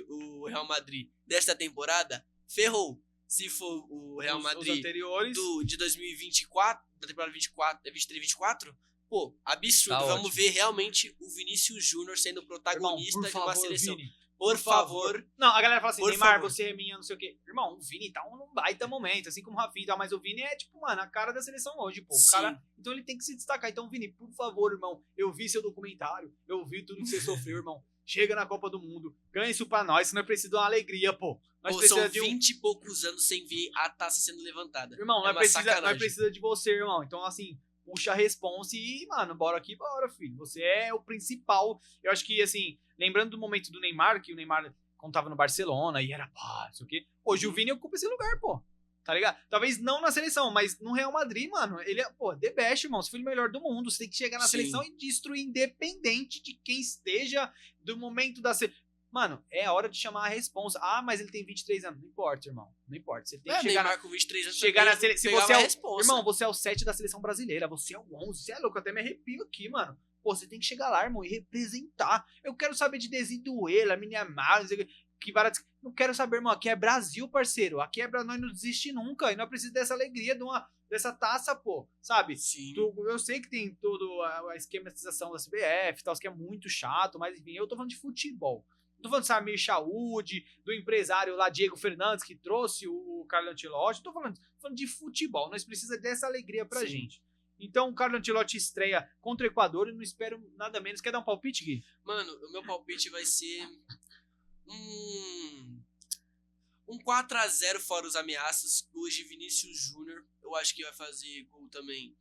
o Real Madrid desta temporada, ferrou. Se for o Real Madrid anteriores, de 2024, da temporada 23-24, pô, absurdo. Tá Vamos ótimo. ver realmente o Vinícius Júnior sendo protagonista, irmão, de uma seleção. Vini, Por favor. Não, a galera fala assim, Por Neymar, favor. você é minha, não sei o quê. Irmão, o Vini tá num baita momento, assim como o Rafinha e tal, mas o Vini é, tipo, mano, a cara da seleção hoje, pô. O Sim. cara, então ele tem que se destacar. Então, Vini, por favor, irmão, eu vi seu documentário, eu vi tudo que você sofreu, irmão. Chega na Copa do Mundo, ganha isso pra nós, nós precisamos de uma alegria, pô. Nós Pô, precisamos são de 20 e poucos anos sem ver a taça sendo levantada. Irmão, É nós uma precisa sacanagem. de você, irmão. Então, assim, puxa a responsa e, mano, bora aqui, bora, filho. Você é o principal. Eu acho que, assim, lembrando do momento do Neymar, que o Neymar, quando tava no Barcelona, e era, pá, não sei o quê. Hoje o Vini ocupa esse lugar, pô. Tá ligado? Talvez não na seleção, mas no Real Madrid, mano, ele é, pô, the best, irmão. Você foi o melhor do mundo. Você tem que chegar na Sim. seleção e destruir, independente de quem esteja, do momento da seleção. Mano, é a hora de chamar a responsa. Ah, mas ele tem 23 anos. Não importa, irmão. Não importa. Você tem que chegar Neymar com 23 anos chegar na também seleção. Se pegava você é a o, responsa. irmão, você é o 7 da seleção brasileira. Você é o 11. Você é louco. Eu até me arrepio aqui, mano. Pô, você tem que chegar lá, irmão, e representar. Eu quero saber de Desiduela, Miniamar, que várias. Não quero saber, irmão. Aqui é Brasil, parceiro. Aqui é pra nós não desistir nunca. E nós precisamos dessa alegria, dessa taça, pô. Sabe? Sim. Eu sei que tem todo a esquematização da CBF e tal, que é muito chato, mas enfim, eu tô falando de futebol. Tô falando do Samir Chaud, do empresário lá, Diego Fernandes, que trouxe o Carlo Ancelotti. Tô falando de futebol. Nós precisamos dessa alegria pra gente. Então, o Carlo Ancelotti estreia contra o Equador e não espero nada menos. Quer dar um palpite, Gui? Mano, o meu palpite vai ser um 4-0 fora os ameaças. Hoje, Vinícius Júnior. Eu acho que vai fazer gol também.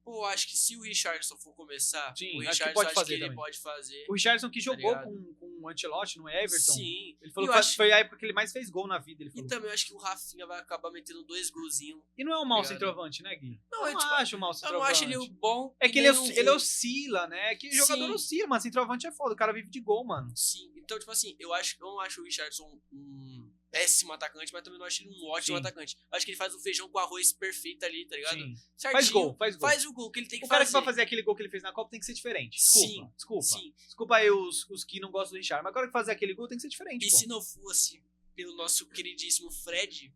Pô, acho que se o Richarlison for começar, Sim, o acho que Richarlison pode acho fazer que ele também. pode fazer. O Richarlison que jogou ligado? com o Ancelotti no Everton. Sim. Ele falou E eu que acho- foi a época que ele mais fez gol na vida. Ele E falou. também eu acho que o Rafinha vai acabar metendo 2 golzinhos. E não é um mau Ligado? centroavante, né, Gui? Não, eu tipo, acho um mau Eu centroavante. não acho ele bom. É e que nem ele ruim. oscila, né? É que o jogador Sim. oscila, mas centroavante é foda. O cara vive de gol, mano. Sim, então, tipo assim, eu não acho o Richardson um péssimo atacante, mas também não acho ele um ótimo Sim. atacante. Acho que ele faz um feijão com arroz perfeito ali, tá ligado? Sim. Certinho. Faz gol. Faz o gol que ele tem que O cara que fazer. vai fazer aquele gol que ele fez na Copa tem que ser diferente. Sim, Desculpa. sim. Desculpa aí os que não gostam do Richard. Mas o cara que fazer aquele gol tem que ser diferente, E pô. se não fosse pelo nosso queridíssimo Fred,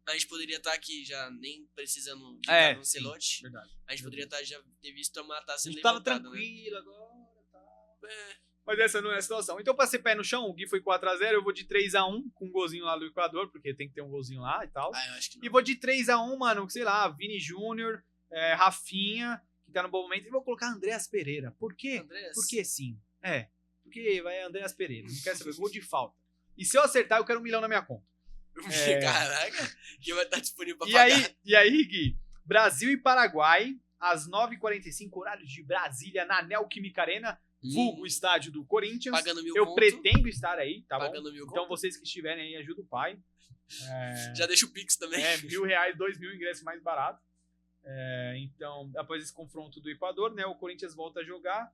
a gente poderia estar aqui já nem precisando de É, no Ancelotti. Verdade. A gente poderia estar já ter visto uma taça A gente levantada, tava né? tranquilo agora, tá. É, Mas essa não é a situação. Então, pra ser pé no chão, o Gui foi 4-0, eu vou de 3-1 com um golzinho lá do Equador, porque tem que ter um golzinho lá e tal. eu acho que não. E vou de 3-1, mano, sei lá, Vini Júnior, Rafinha, que tá no bom momento. E vou colocar Andreas Pereira. Por quê? Andrés? Porque sim. Porque vai Andreas Pereira. Não quero saber, gol de falta. E se eu acertar, eu quero 1 milhão na minha conta. Caraca, que vai estar disponível pra E pagar. aí, Gui? Brasil e Paraguai, às 9h45, horário de Brasília, na Neoquímica Arena, vulgo estádio do Corinthians. Pagando 1000 Eu conto. pretendo estar aí, tá bom? Pagando 1000 Então conto. vocês que estiverem aí, ajuda o pai. Já deixa o Pix também. R$1.000, 2.000 ingresso mais barato. Então, após esse confronto do Equador, né, o Corinthians volta a jogar.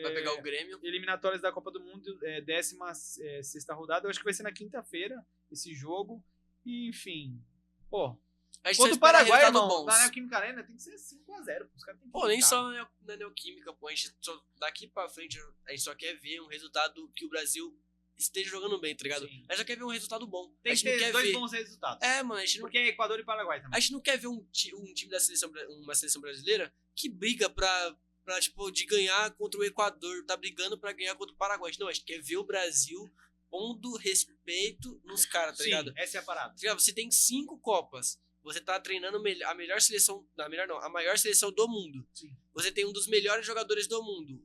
Vai pegar o Grêmio. Eliminatórias da Copa do Mundo, 16ª rodada. Eu acho que vai ser na quinta-feira esse jogo. E, enfim, pô. A gente Contra só o Paraguai, espera resultado irmão, bons. na Neoquímica Arena tem que ser 5-0. Os caras têm que Pô, nem evitar. só na Neoquímica, pô. A gente daqui pra frente, a gente só quer ver um resultado que o Brasil esteja jogando bem, tá ligado? Sim. A gente só quer ver um resultado bom. Tem a que gente não ter quer 2 ver. bons resultados. Mano, a gente não, Porque é Equador e Paraguai também. a gente não quer ver um time da seleção, uma seleção brasileira que briga pra tipo, de ganhar contra o Equador, tá brigando pra ganhar contra o Paraguai. Não, a gente quer ver o Brasil pondo respeito nos caras, tá Sim, ligado? essa é a parada. Tá ligado? Você tem 5 Copas. Você tá treinando a melhor seleção. Não, a melhor não. A maior seleção do mundo. Sim. Você tem um dos melhores jogadores do mundo.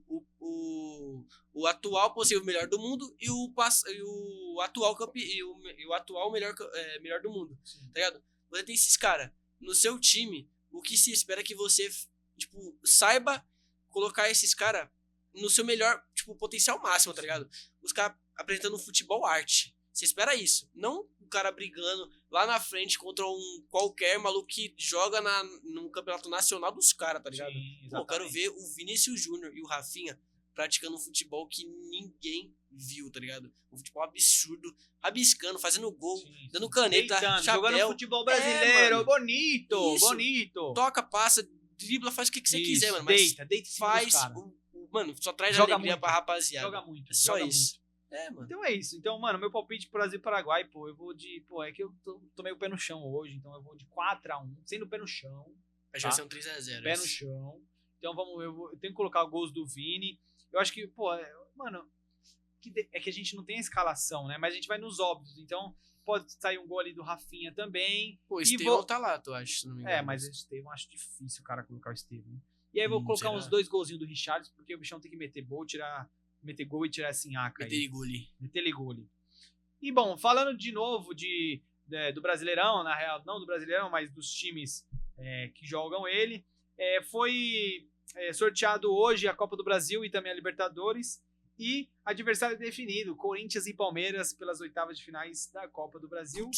O atual possível melhor do mundo e o atual e o atual melhor do mundo. Sim. Tá ligado? Você tem esses caras no seu time. O que se espera é que você, tipo, saiba colocar esses caras no seu melhor, tipo, potencial máximo, tá ligado? Os caras apresentando futebol arte. Você espera isso. Não o cara brigando lá na frente contra um qualquer maluco que joga no campeonato nacional dos caras, tá ligado? Sim, Pô, eu quero exatamente. ver o Vinícius Júnior e o Rafinha praticando um futebol que ninguém viu, tá ligado? Um futebol absurdo, rabiscando, fazendo gol, Sim, dando sim. caneta, Deitando, chapéu, jogando futebol brasileiro, mano. bonito, Isso. bonito. toca, passa, dribla, faz o que você Isso, quiser, mano. Mas deita em cima faz dos cara. mano, só traz Joga alegria muito. pra rapaziada. Joga muito. É só joga isso. muito. Mano. Então é isso. Então, mano, meu palpite pro Brasil e Paraguai, pô, eu vou de... Pô, é que eu tomei o pé no chão hoje, então eu vou de 4-1, sendo o pé no chão. Acho que Tá. vai ser um 3-0. Pé no chão. Então eu tenho que colocar gols do Vini. Eu acho que, pô, mano, é que a gente não tem a escalação, né? Mas a gente vai nos óbvios. Então, pode sair um gol ali do Rafinha também. Pô, o E Estevão tá lá, tu acha, se não me engano. mas o Estevão, acho difícil o cara colocar o Estevão. E aí vou colocar será? uns 2 golzinhos do Richarlison, porque o bichão tem que meter gol e tirar esse Sinhaca aí. Meter gol ali. E bom, falando de novo do Brasileirão, na real, não do Brasileirão, mas dos times que jogam ele, foi sorteado hoje a Copa do Brasil e também a Libertadores, e adversário definido, Corinthians e Palmeiras pelas oitavas de finais da Copa do Brasil.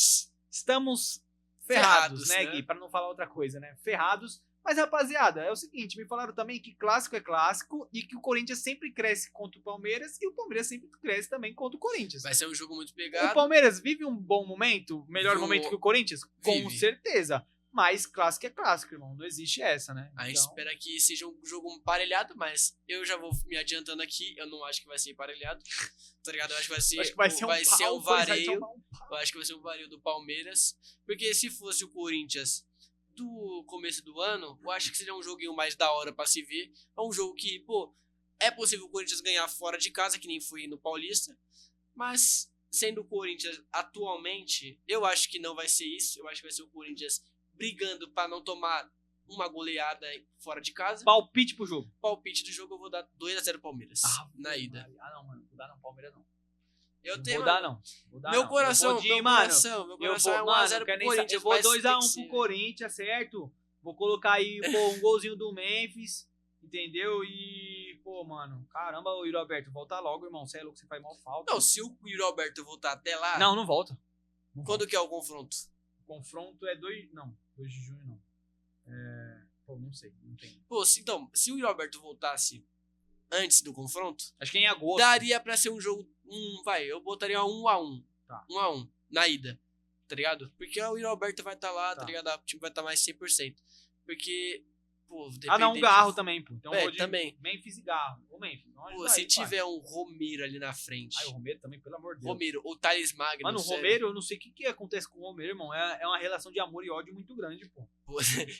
Estamos ferrados, né, Gui? Para não falar outra coisa, né? Ferrados. Mas, rapaziada, é o seguinte, me falaram também que clássico é clássico e que o Corinthians sempre cresce contra o Palmeiras e o Palmeiras sempre cresce também contra o Corinthians. Vai ser um jogo muito pegado. O Palmeiras vive um bom momento, melhor momento que o Corinthians? Com certeza. Mas clássico é clássico, irmão. Não existe essa, né? A gente espera que seja um jogo emparelhado, mas eu já vou me adiantando aqui. Eu não acho que vai ser emparelhado. Tá ligado? Eu acho que vai ser um vareio. Eu acho que vai ser um vareio do Palmeiras. Porque se fosse o Corinthians do começo do ano, eu acho que seria um joguinho mais da hora pra se ver. É um jogo que, pô, é possível o Corinthians ganhar fora de casa, que nem foi no Paulista. Mas, sendo o Corinthians atualmente, eu acho que não vai ser isso. Eu acho que vai ser o Corinthians brigando pra não tomar uma goleada fora de casa. Palpite pro jogo. Palpite do jogo, eu vou dar 2-0 Palmeiras. Na ida. Não, mano. Não dá não, Palmeiras não. Vou dar não. Meu coração é 1x0 pro Corinthians. Eu vou 2x1 pro Corinthians, certo? Vou colocar aí, um golzinho do Memphis, entendeu? E, mano, caramba, o Yuri Alberto, volta logo, irmão. Você é louco, você faz mal falta. Não, se o Yuri Alberto voltar até lá... Não volta. Quando que é o confronto? O confronto é 2 de junho, não. Não sei, não tem. Pô, então, se o Yuri Alberto voltasse antes do confronto... Acho que é em agosto. Daria pra ser um jogo... eu botaria 1x1. Tá. 1x1 na ida, tá ligado? Porque o Yuri Alberto vai estar lá, tá ligado? O time vai estar mais 100%. Porque, pô... o Garro também, pô. Então vou de também. Memphis e Garro. Ô, Memphis. Pô, se tiver um Romero ali na frente... o Romero também, pelo amor de Deus. Romero, ou Thales Magno. Mano, o Romero, eu não sei o que acontece com o Romero, irmão. É uma relação de amor e ódio muito grande, pô.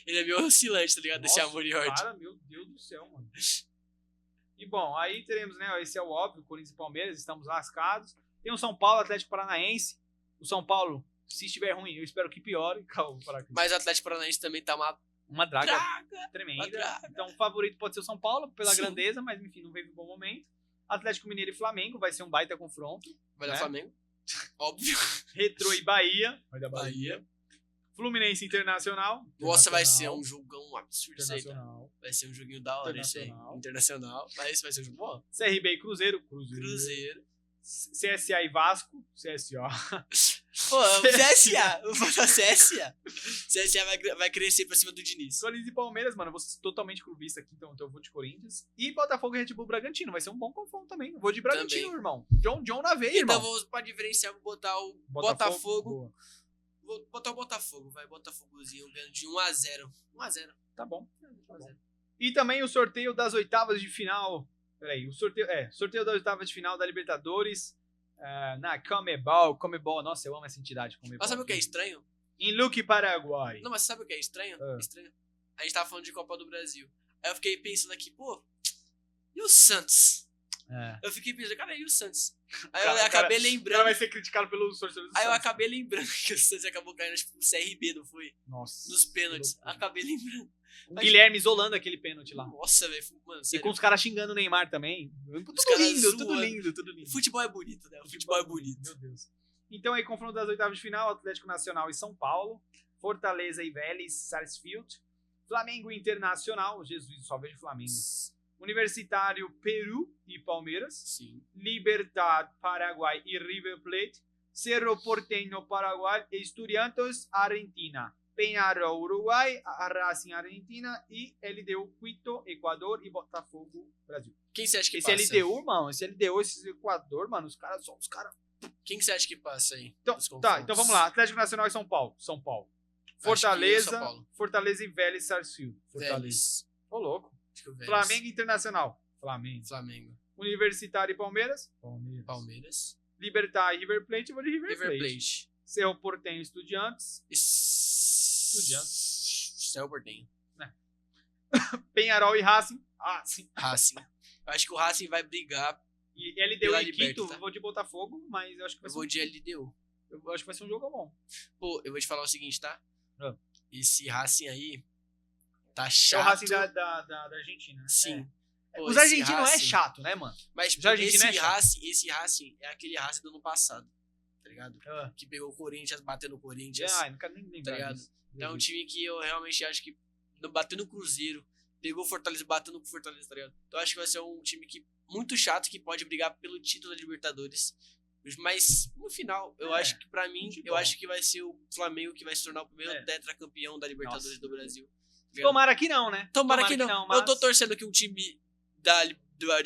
Ele é meio oscilante, tá ligado? Nossa, desse amor e ódio. Cara, meu Deus do céu, mano. E bom, aí teremos, né? Esse é o óbvio, Corinthians e Palmeiras, estamos lascados. Tem o São Paulo, Atlético Paranaense. O São Paulo, se estiver ruim, eu espero que piore. Mas o Atlético Paranaense também tá uma draga tremenda. Então o favorito pode ser o São Paulo, pela grandeza, mas enfim, não veio um bom momento. Atlético Mineiro e Flamengo, vai ser um baita confronto. Vai dar Flamengo, óbvio. Retrô e Bahia. Vai dar Bahia. Fluminense Internacional. Nossa, vai ser um jogão absurdo isso aí, tá? Vai ser um joguinho da hora isso aí. Internacional. Mas vai ser um jogo bom. CRB e Cruzeiro. CSA e Vasco. CSA. Pô, CSA. Vou botar CSA. CSA vai crescer pra cima do Diniz. Corinthians e Palmeiras, mano. Eu vou ser totalmente clubista aqui, então eu vou de Corinthians. E Botafogo e Red Bull Bragantino. Vai ser um bom confronto também. Eu vou de Bragantino, também. Irmão. John na veia, irmão. Então, pra diferenciar, vou botar o Botafogo. Vou botar o Botafogo, vai. Botafogozinho ganhando de 1x0. 1x0. Tá bom. E também o sorteio das oitavas de final. Peraí, sorteio das oitavas de final da Libertadores. Na Comebol. Nossa, eu amo essa entidade. Comebol. Mas sabe o que é estranho? Em Luque, Paraguai. Não, mas sabe o que é estranho? Estranho. A gente tava falando de Copa do Brasil. Aí eu fiquei pensando aqui, pô, e o Santos? Eu fiquei pensando, cara, e o Santos? Aí eu acabei lembrando. Ela vai ser criticado pelos torcedores do Santos. Aí eu acabei lembrando que o Santos acabou caindo, tipo, no CRB, não foi? Nossa. Nos pênaltis. Acabei lembrando. O Guilherme isolando aquele pênalti lá. Nossa, velho. Mano, sério. E com os caras xingando o Neymar também. Tudo lindo. Futebol é bonito, né? O futebol é bonito. Meu Deus. Então aí, confronto das oitavas de final, Atlético Nacional e São Paulo. Fortaleza e Vélez, Sarsfield. Flamengo Internacional. Jesus, só vejo Flamengo. Universitário, Peru e Palmeiras. Sim. Libertad, Paraguai e River Plate. Cerro Porteño, Paraguai e Estudiantes, Argentina. Peñarol, Uruguai, Racing, Argentina e LDU, Quito, Equador e Botafogo, Brasil. Quem você acha que passa? Esse LDU, esse Equador, mano, os caras. Quem você acha que passa aí? Então vamos lá. Atlético Nacional e São Paulo. Fortaleza e Vélez, Sarsfield. Fortaleza. Ô, louco. Flamengo Internacional. Flamengo. Universitário e Palmeiras. Palmeiras. Libertad e River Plate. Eu vou de River Plate. Cerro Porteño, Estudiantes. Cerro Porteño. Peñarol e Racing. Racing. Eu acho que o Racing vai brigar E LDU Pela em Liberta, quinto, tá? eu vou de Botafogo, mas eu acho que vai Eu ser vou de LDU. eu acho que vai ser um jogo bom. Pô, eu vou te falar o seguinte, tá? Ah. Esse Racing aí tá É o chato. Racing da Argentina, né? Sim. Pô, Os esse argentinos é Racing- chato, né, mano? Mas Os argentinos é esse chato. Racing é aquele Racing do ano passado, tá ligado? Ah. Que pegou o Corinthians, bateu no Corinthians, Ai, não quero nem tá lembrar ligado? disso. Então é um time que eu realmente acho que bateu no Cruzeiro, pegou o Fortaleza, bateu no Fortaleza, tá ligado? Então eu acho que vai ser um time que muito chato, que pode brigar pelo título da Libertadores. Mas, no final, eu acho que pra mim, futebol. eu acho que vai ser o Flamengo que vai se tornar o primeiro É. tetracampeão da Libertadores Nossa. do Brasil. Tá ligado? Tomara que não, né? Tomara que não. mas... Eu tô torcendo que um time da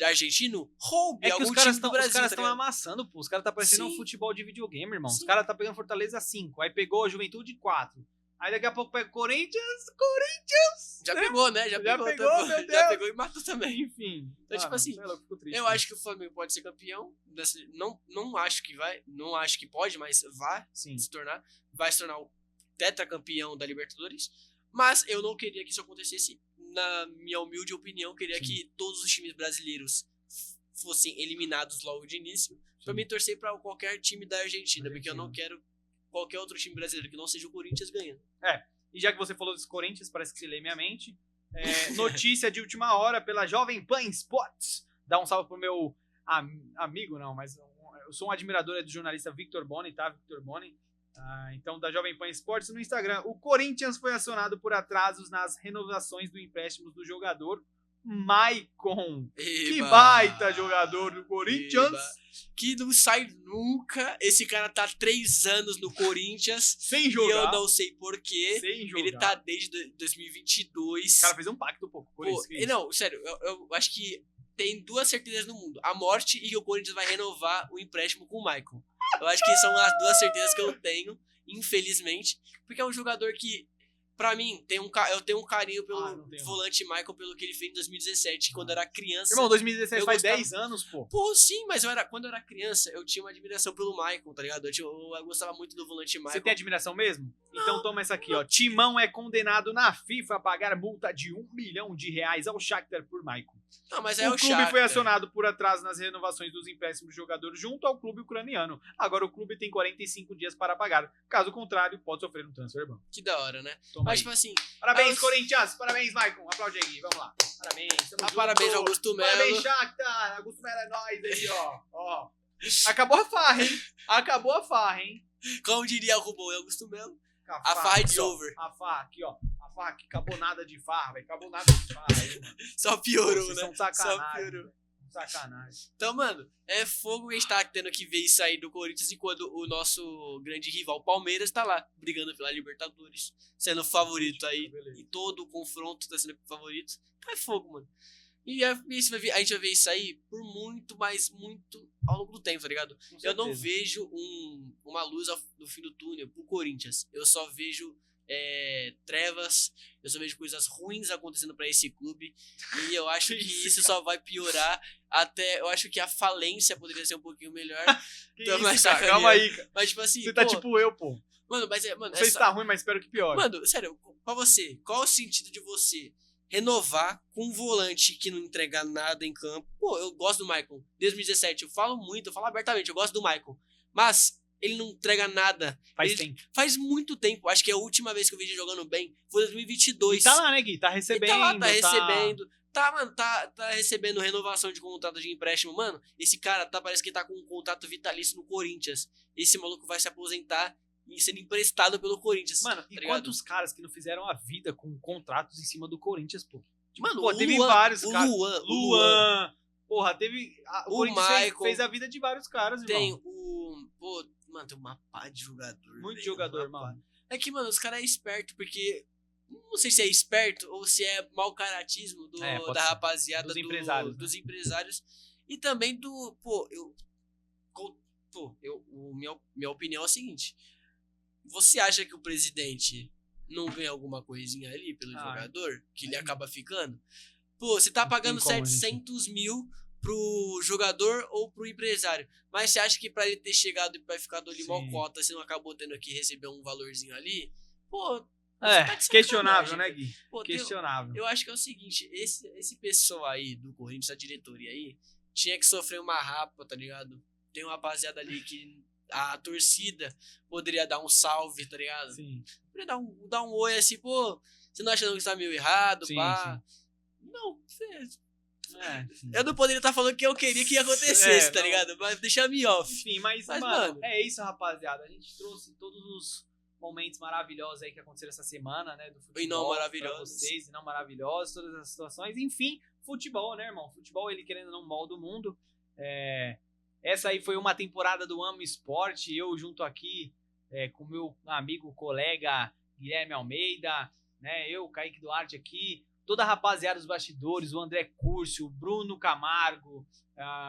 argentino roube É que algum os caras time do Brasil, tá estão ligado? amassando, pô. Os caras tá parecendo um Sim. futebol de videogame, irmão. Os Sim. caras tá pegando Fortaleza 5, aí pegou a Juventude 4. Aí daqui a pouco pega o Corinthians, Já pegou, né? Já Já pegou, pegou, meu já Deus. pegou e matou também. enfim. Então, tipo assim, sei lá, eu fico triste. Eu acho que o Flamengo pode ser campeão. Não acho que vai. Não acho que pode, mas vai Sim. se tornar. Vai se tornar o tetracampeão da Libertadores. Mas eu não queria que isso acontecesse. Na minha humilde opinião, eu queria Sim. que todos os times brasileiros fossem eliminados logo de início. Pra mim torcer pra qualquer time da Argentina, porque eu não quero qualquer outro time brasileiro que não seja o Corinthians ganhando. E já que você falou dos Corinthians, parece que se lê minha mente. Notícia de última hora pela Jovem Pan Sports. Dá um salve pro meu amigo, não, mas eu sou um admirador do jornalista Victor Boni, tá? Victor Boni. Então, da Jovem Pan Sports no Instagram. O Corinthians foi acionado por atrasos nas renovações do empréstimo do jogador Maicon. Que Eba, baita jogador do Corinthians. eba. Que não sai nunca. Esse cara tá 3 anos no Corinthians. Sem E eu jogar. não sei porquê. Sem jogar. Ele tá desde 2022. O cara fez um pacto, pô. Por Pô, isso que não, sério, eu acho que tem 2 certezas no mundo. A morte e que o Corinthians vai renovar o empréstimo com o Maicon. Eu acho que são as 2 certezas que eu tenho, infelizmente. Porque é um jogador que, pra mim, eu tenho um carinho pelo não tenho. volante Maicon, pelo que ele fez em 2017, quando eu era criança. Irmão, 2017 eu faz gostava- 10 anos, pô. Pô, sim, mas quando eu era criança, eu tinha uma admiração pelo Maicon, tá ligado? Eu gostava muito do volante Maicon. Você tem admiração mesmo? Então toma essa aqui, ó. Timão é condenado na FIFA a pagar multa de R$1 milhão ao Shakhtar por Maicon. Não, mas é O o clube Shakhtar. foi acionado por atraso nas renovações dos empréstimos do jogador junto ao clube ucraniano. Agora o clube tem 45 dias para pagar. Caso contrário, pode sofrer um transfer ban. Que da hora, né? Toma Mas, aí. tipo assim, Parabéns, os- Corinthians. Parabéns, Maicon. Aplaude aí. Vamos lá. Parabéns. tamo junto. parabéns, Augusto Melo. Parabéns, Shakhtar. Augusto Melo é nóis aí, ó. Acabou a farra, hein? Acabou a farra, hein? como diria o Rubão e Augusto Melo, A farra aqui, is ó. over. A farra aqui, ó. A farra aqui. Acabou nada de farra, velho. Acabou nada de farra aí, mano. só piorou, Vocês né? são sacanagem. Só piorou. velho. Sacanagem. Então, mano, é fogo a gente tá tendo que ver isso aí do Corinthians enquanto o nosso grande rival Palmeiras tá lá, brigando pela Libertadores, sendo favorito aí. Beleza. E todo o confronto tá sendo favorito. Então é fogo, mano. E a gente vai ver isso aí por muito, mas muito ao longo do tempo, tá ligado? Com Eu não certeza. vejo uma luz no fim do túnel pro Corinthians. Eu só vejo trevas, eu só vejo coisas ruins acontecendo pra esse clube. E eu acho que isso só vai piorar até. Eu acho que a falência poderia ser um pouquinho melhor. Que Tô isso, mais cara? sacaneando. Calma aí, cara. Mas, tipo assim. Você tá pô, tipo eu, pô. Mano, mas mano, Não sei se tá ruim, mas espero que piore. Mano, sério, pra você, qual o sentido de você renovar com um volante que não entrega nada em campo? Pô, eu gosto do Maicon. Desde 2017, eu falo abertamente, eu gosto do Maicon. Mas ele não entrega nada. Faz ele- tempo. Faz muito tempo. Acho que a última vez que eu vi ele jogando bem foi em 2022. E tá lá, né, Gui? Tá E recebendo. tá lá, tá recebendo. Tá, mano, tá recebendo renovação de contrato de empréstimo. Mano, esse cara parece que tá com um contrato vitalício no Corinthians. Esse maluco vai se aposentar e sendo emprestado pelo Corinthians. Mano, tá e ligado? quantos caras que não fizeram a vida com contratos em cima do Corinthians, pô? Mano, Pô, o teve Luan, vários o caras. Luan. Luan. Porra, teve. O O Corinthians Maicon. fez a vida de vários caras, Tem irmão. o. Pô, mano, tem uma pá de jogador. Muito velho, jogador, uma pá. mano. É que, mano, os caras é esperto, porque. Não sei se é esperto ou se é mau caratismo Pode da ser. rapaziada Dos empresários, né? dos empresários. E também do. Minha opinião é a seguinte. Você acha que o presidente não ganha alguma coisinha ali pelo jogador? Que ele acaba ficando? Pô, você tá Não tem pagando como a gente- 700 mil pro jogador ou pro empresário. Mas você acha que pra ele ter chegado e pra ficar ali Sim. mocota, você não acabou tendo que receber um valorzinho ali? Pô, tá É, de sacanagem, questionável, né, velho. Gui? Pô, Questionável. eu acho que é o seguinte, esse pessoal aí do Corinthians, a diretoria aí, tinha que sofrer uma rapa, tá ligado? Tem uma rapaziada ali que a torcida poderia dar um salve, tá ligado? Sim. Poderia dar um oi assim, pô, você não acha não que tá meio errado, Sim, pá? sim. Não, Sim. eu não poderia estar falando que eu queria que acontecesse, tá não. ligado? Mas deixa me off. Enfim, mas mano, é isso, rapaziada. A gente trouxe todos os momentos maravilhosos aí que aconteceram essa semana, né? Do futebol. E não pra maravilhosos. vocês, e não maravilhosos, todas as situações. Enfim, futebol, né, irmão? Futebol, ele querendo ou não, molda o mundo. Essa aí foi uma temporada do Amo Esporte. Eu junto aqui com meu amigo, colega Guilherme Almeida, né? Eu, Kaique Duarte aqui. Toda a rapaziada dos bastidores, o André Curcio, o Bruno Camargo,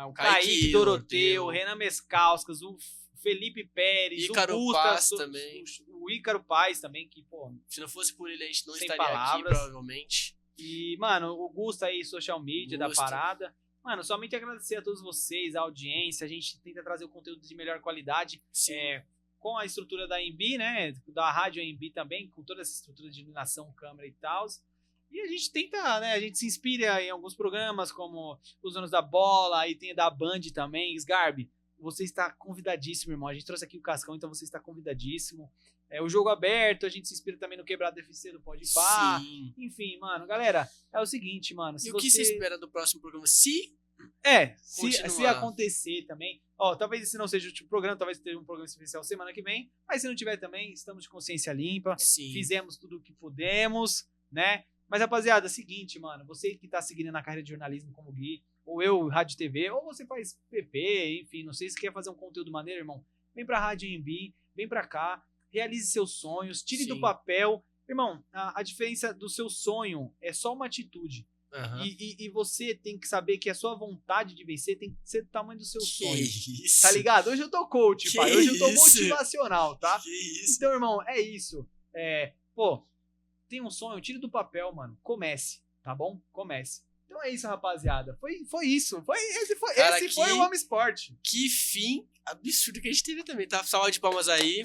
o Kaique Doroteu, o Renan Mescauskas, o Felipe Pérez, Ícaro o Gusta, Paz também. O Ícaro Paz também, que, pô... Se não fosse por ele, a gente não sem estaria palavras. aqui, provavelmente. E, mano, o Gusta aí, social media da Gusta. parada. Mano, somente agradecer a todos vocês, a audiência. A gente tenta trazer o conteúdo de melhor qualidade. Sim. Com a estrutura da AMB, né? Da rádio AMB também, com toda essa estrutura de iluminação, câmera e tal. E a gente tenta, né? A gente se inspira em alguns programas, como Os Donos da Bola, aí tem da Band também. Sgarbi, você está convidadíssimo, irmão. A gente trouxe aqui o Cascão, então você está convidadíssimo. O Jogo Aberto, a gente se inspira também no Quebrado FC do Pode Pá. Sim. Enfim, mano, galera, é o seguinte, mano. E o que você espera do próximo programa? Se acontecer também. Ó, talvez esse não seja o último programa, talvez tenha um programa especial semana que vem. Mas se não tiver também, estamos de consciência limpa. Sim. Fizemos tudo o que pudemos, né? Mas, rapaziada, é o seguinte, mano. Você que tá seguindo na carreira de jornalismo como Gui, ou eu, Rádio e TV, ou você faz PP, enfim, não sei se quer fazer um conteúdo maneiro, irmão. Vem pra Rádio AMB, vem pra cá, realize seus sonhos, tire do papel. Irmão, a diferença do seu sonho é só uma atitude. Uhum. E você tem que saber que a sua vontade de vencer tem que ser do tamanho do seu sonho. Isso? Tá ligado? Hoje eu tô coach, pai. Hoje eu tô isso? motivacional, tá? Que isso? Então, irmão, é isso. Tem um sonho, tire do papel, mano. Comece, tá bom? Comece. Então é isso, rapaziada. Foi isso. Esse foi o Homem Esporte. Que fim absurdo que a gente teve também, tá? Salva de palmas aí.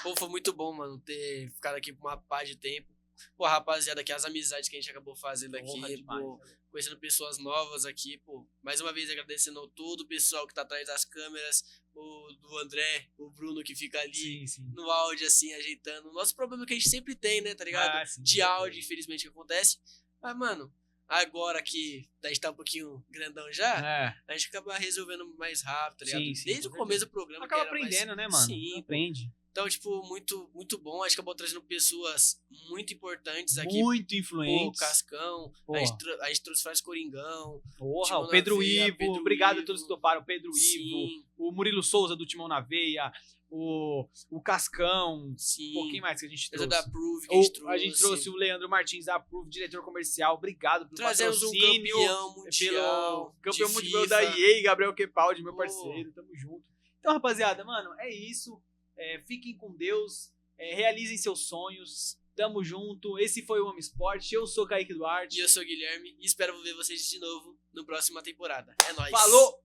Pô, foi muito bom, mano, ter ficado aqui por uma pá de tempo. Pô, rapaziada, aqui as amizades que a gente acabou fazendo aqui, pô, conhecendo pessoas novas aqui, pô. Mais uma vez agradecendo todo o pessoal que tá atrás das câmeras, do André, o Bruno que fica ali sim. no áudio, assim, ajeitando. O nosso problema que a gente sempre tem, né, tá ligado? Sim, de áudio, infelizmente, que acontece. Mas, mano, agora que a gente tá um pouquinho grandão já, a gente acaba resolvendo mais rápido, tá ligado? Sim, desde o começo do programa. Acaba aprendendo, né, mano? Sim, aprende. Então, tipo, muito, muito bom. A gente acabou trazendo pessoas muito importantes aqui. Muito influentes. Pô, Cascão. A gente trouxe Faz Coringão. Porra, o Pedro Ivo. Obrigado a todos que toparam. O Pedro Ivo. O Murilo Souza do Timão na Veia. O Cascão. Sim. Um pouquinho mais que a gente trouxe. Da Prove, que a gente trouxe. A gente trouxe o Leandro Martins da Prove, diretor comercial. Obrigado pelo Trazemos patrocínio. Um campeão mundial. Campeão mundial da EA, Gabriel Quepaldi, meu parceiro. Tamo junto. Então, rapaziada, mano, é isso. Fiquem com Deus, realizem seus sonhos, tamo junto. Esse foi o Homem Esporte, eu sou Kaique Duarte. E eu sou o Guilherme, e espero ver vocês de novo na próxima temporada. É nóis. Falou!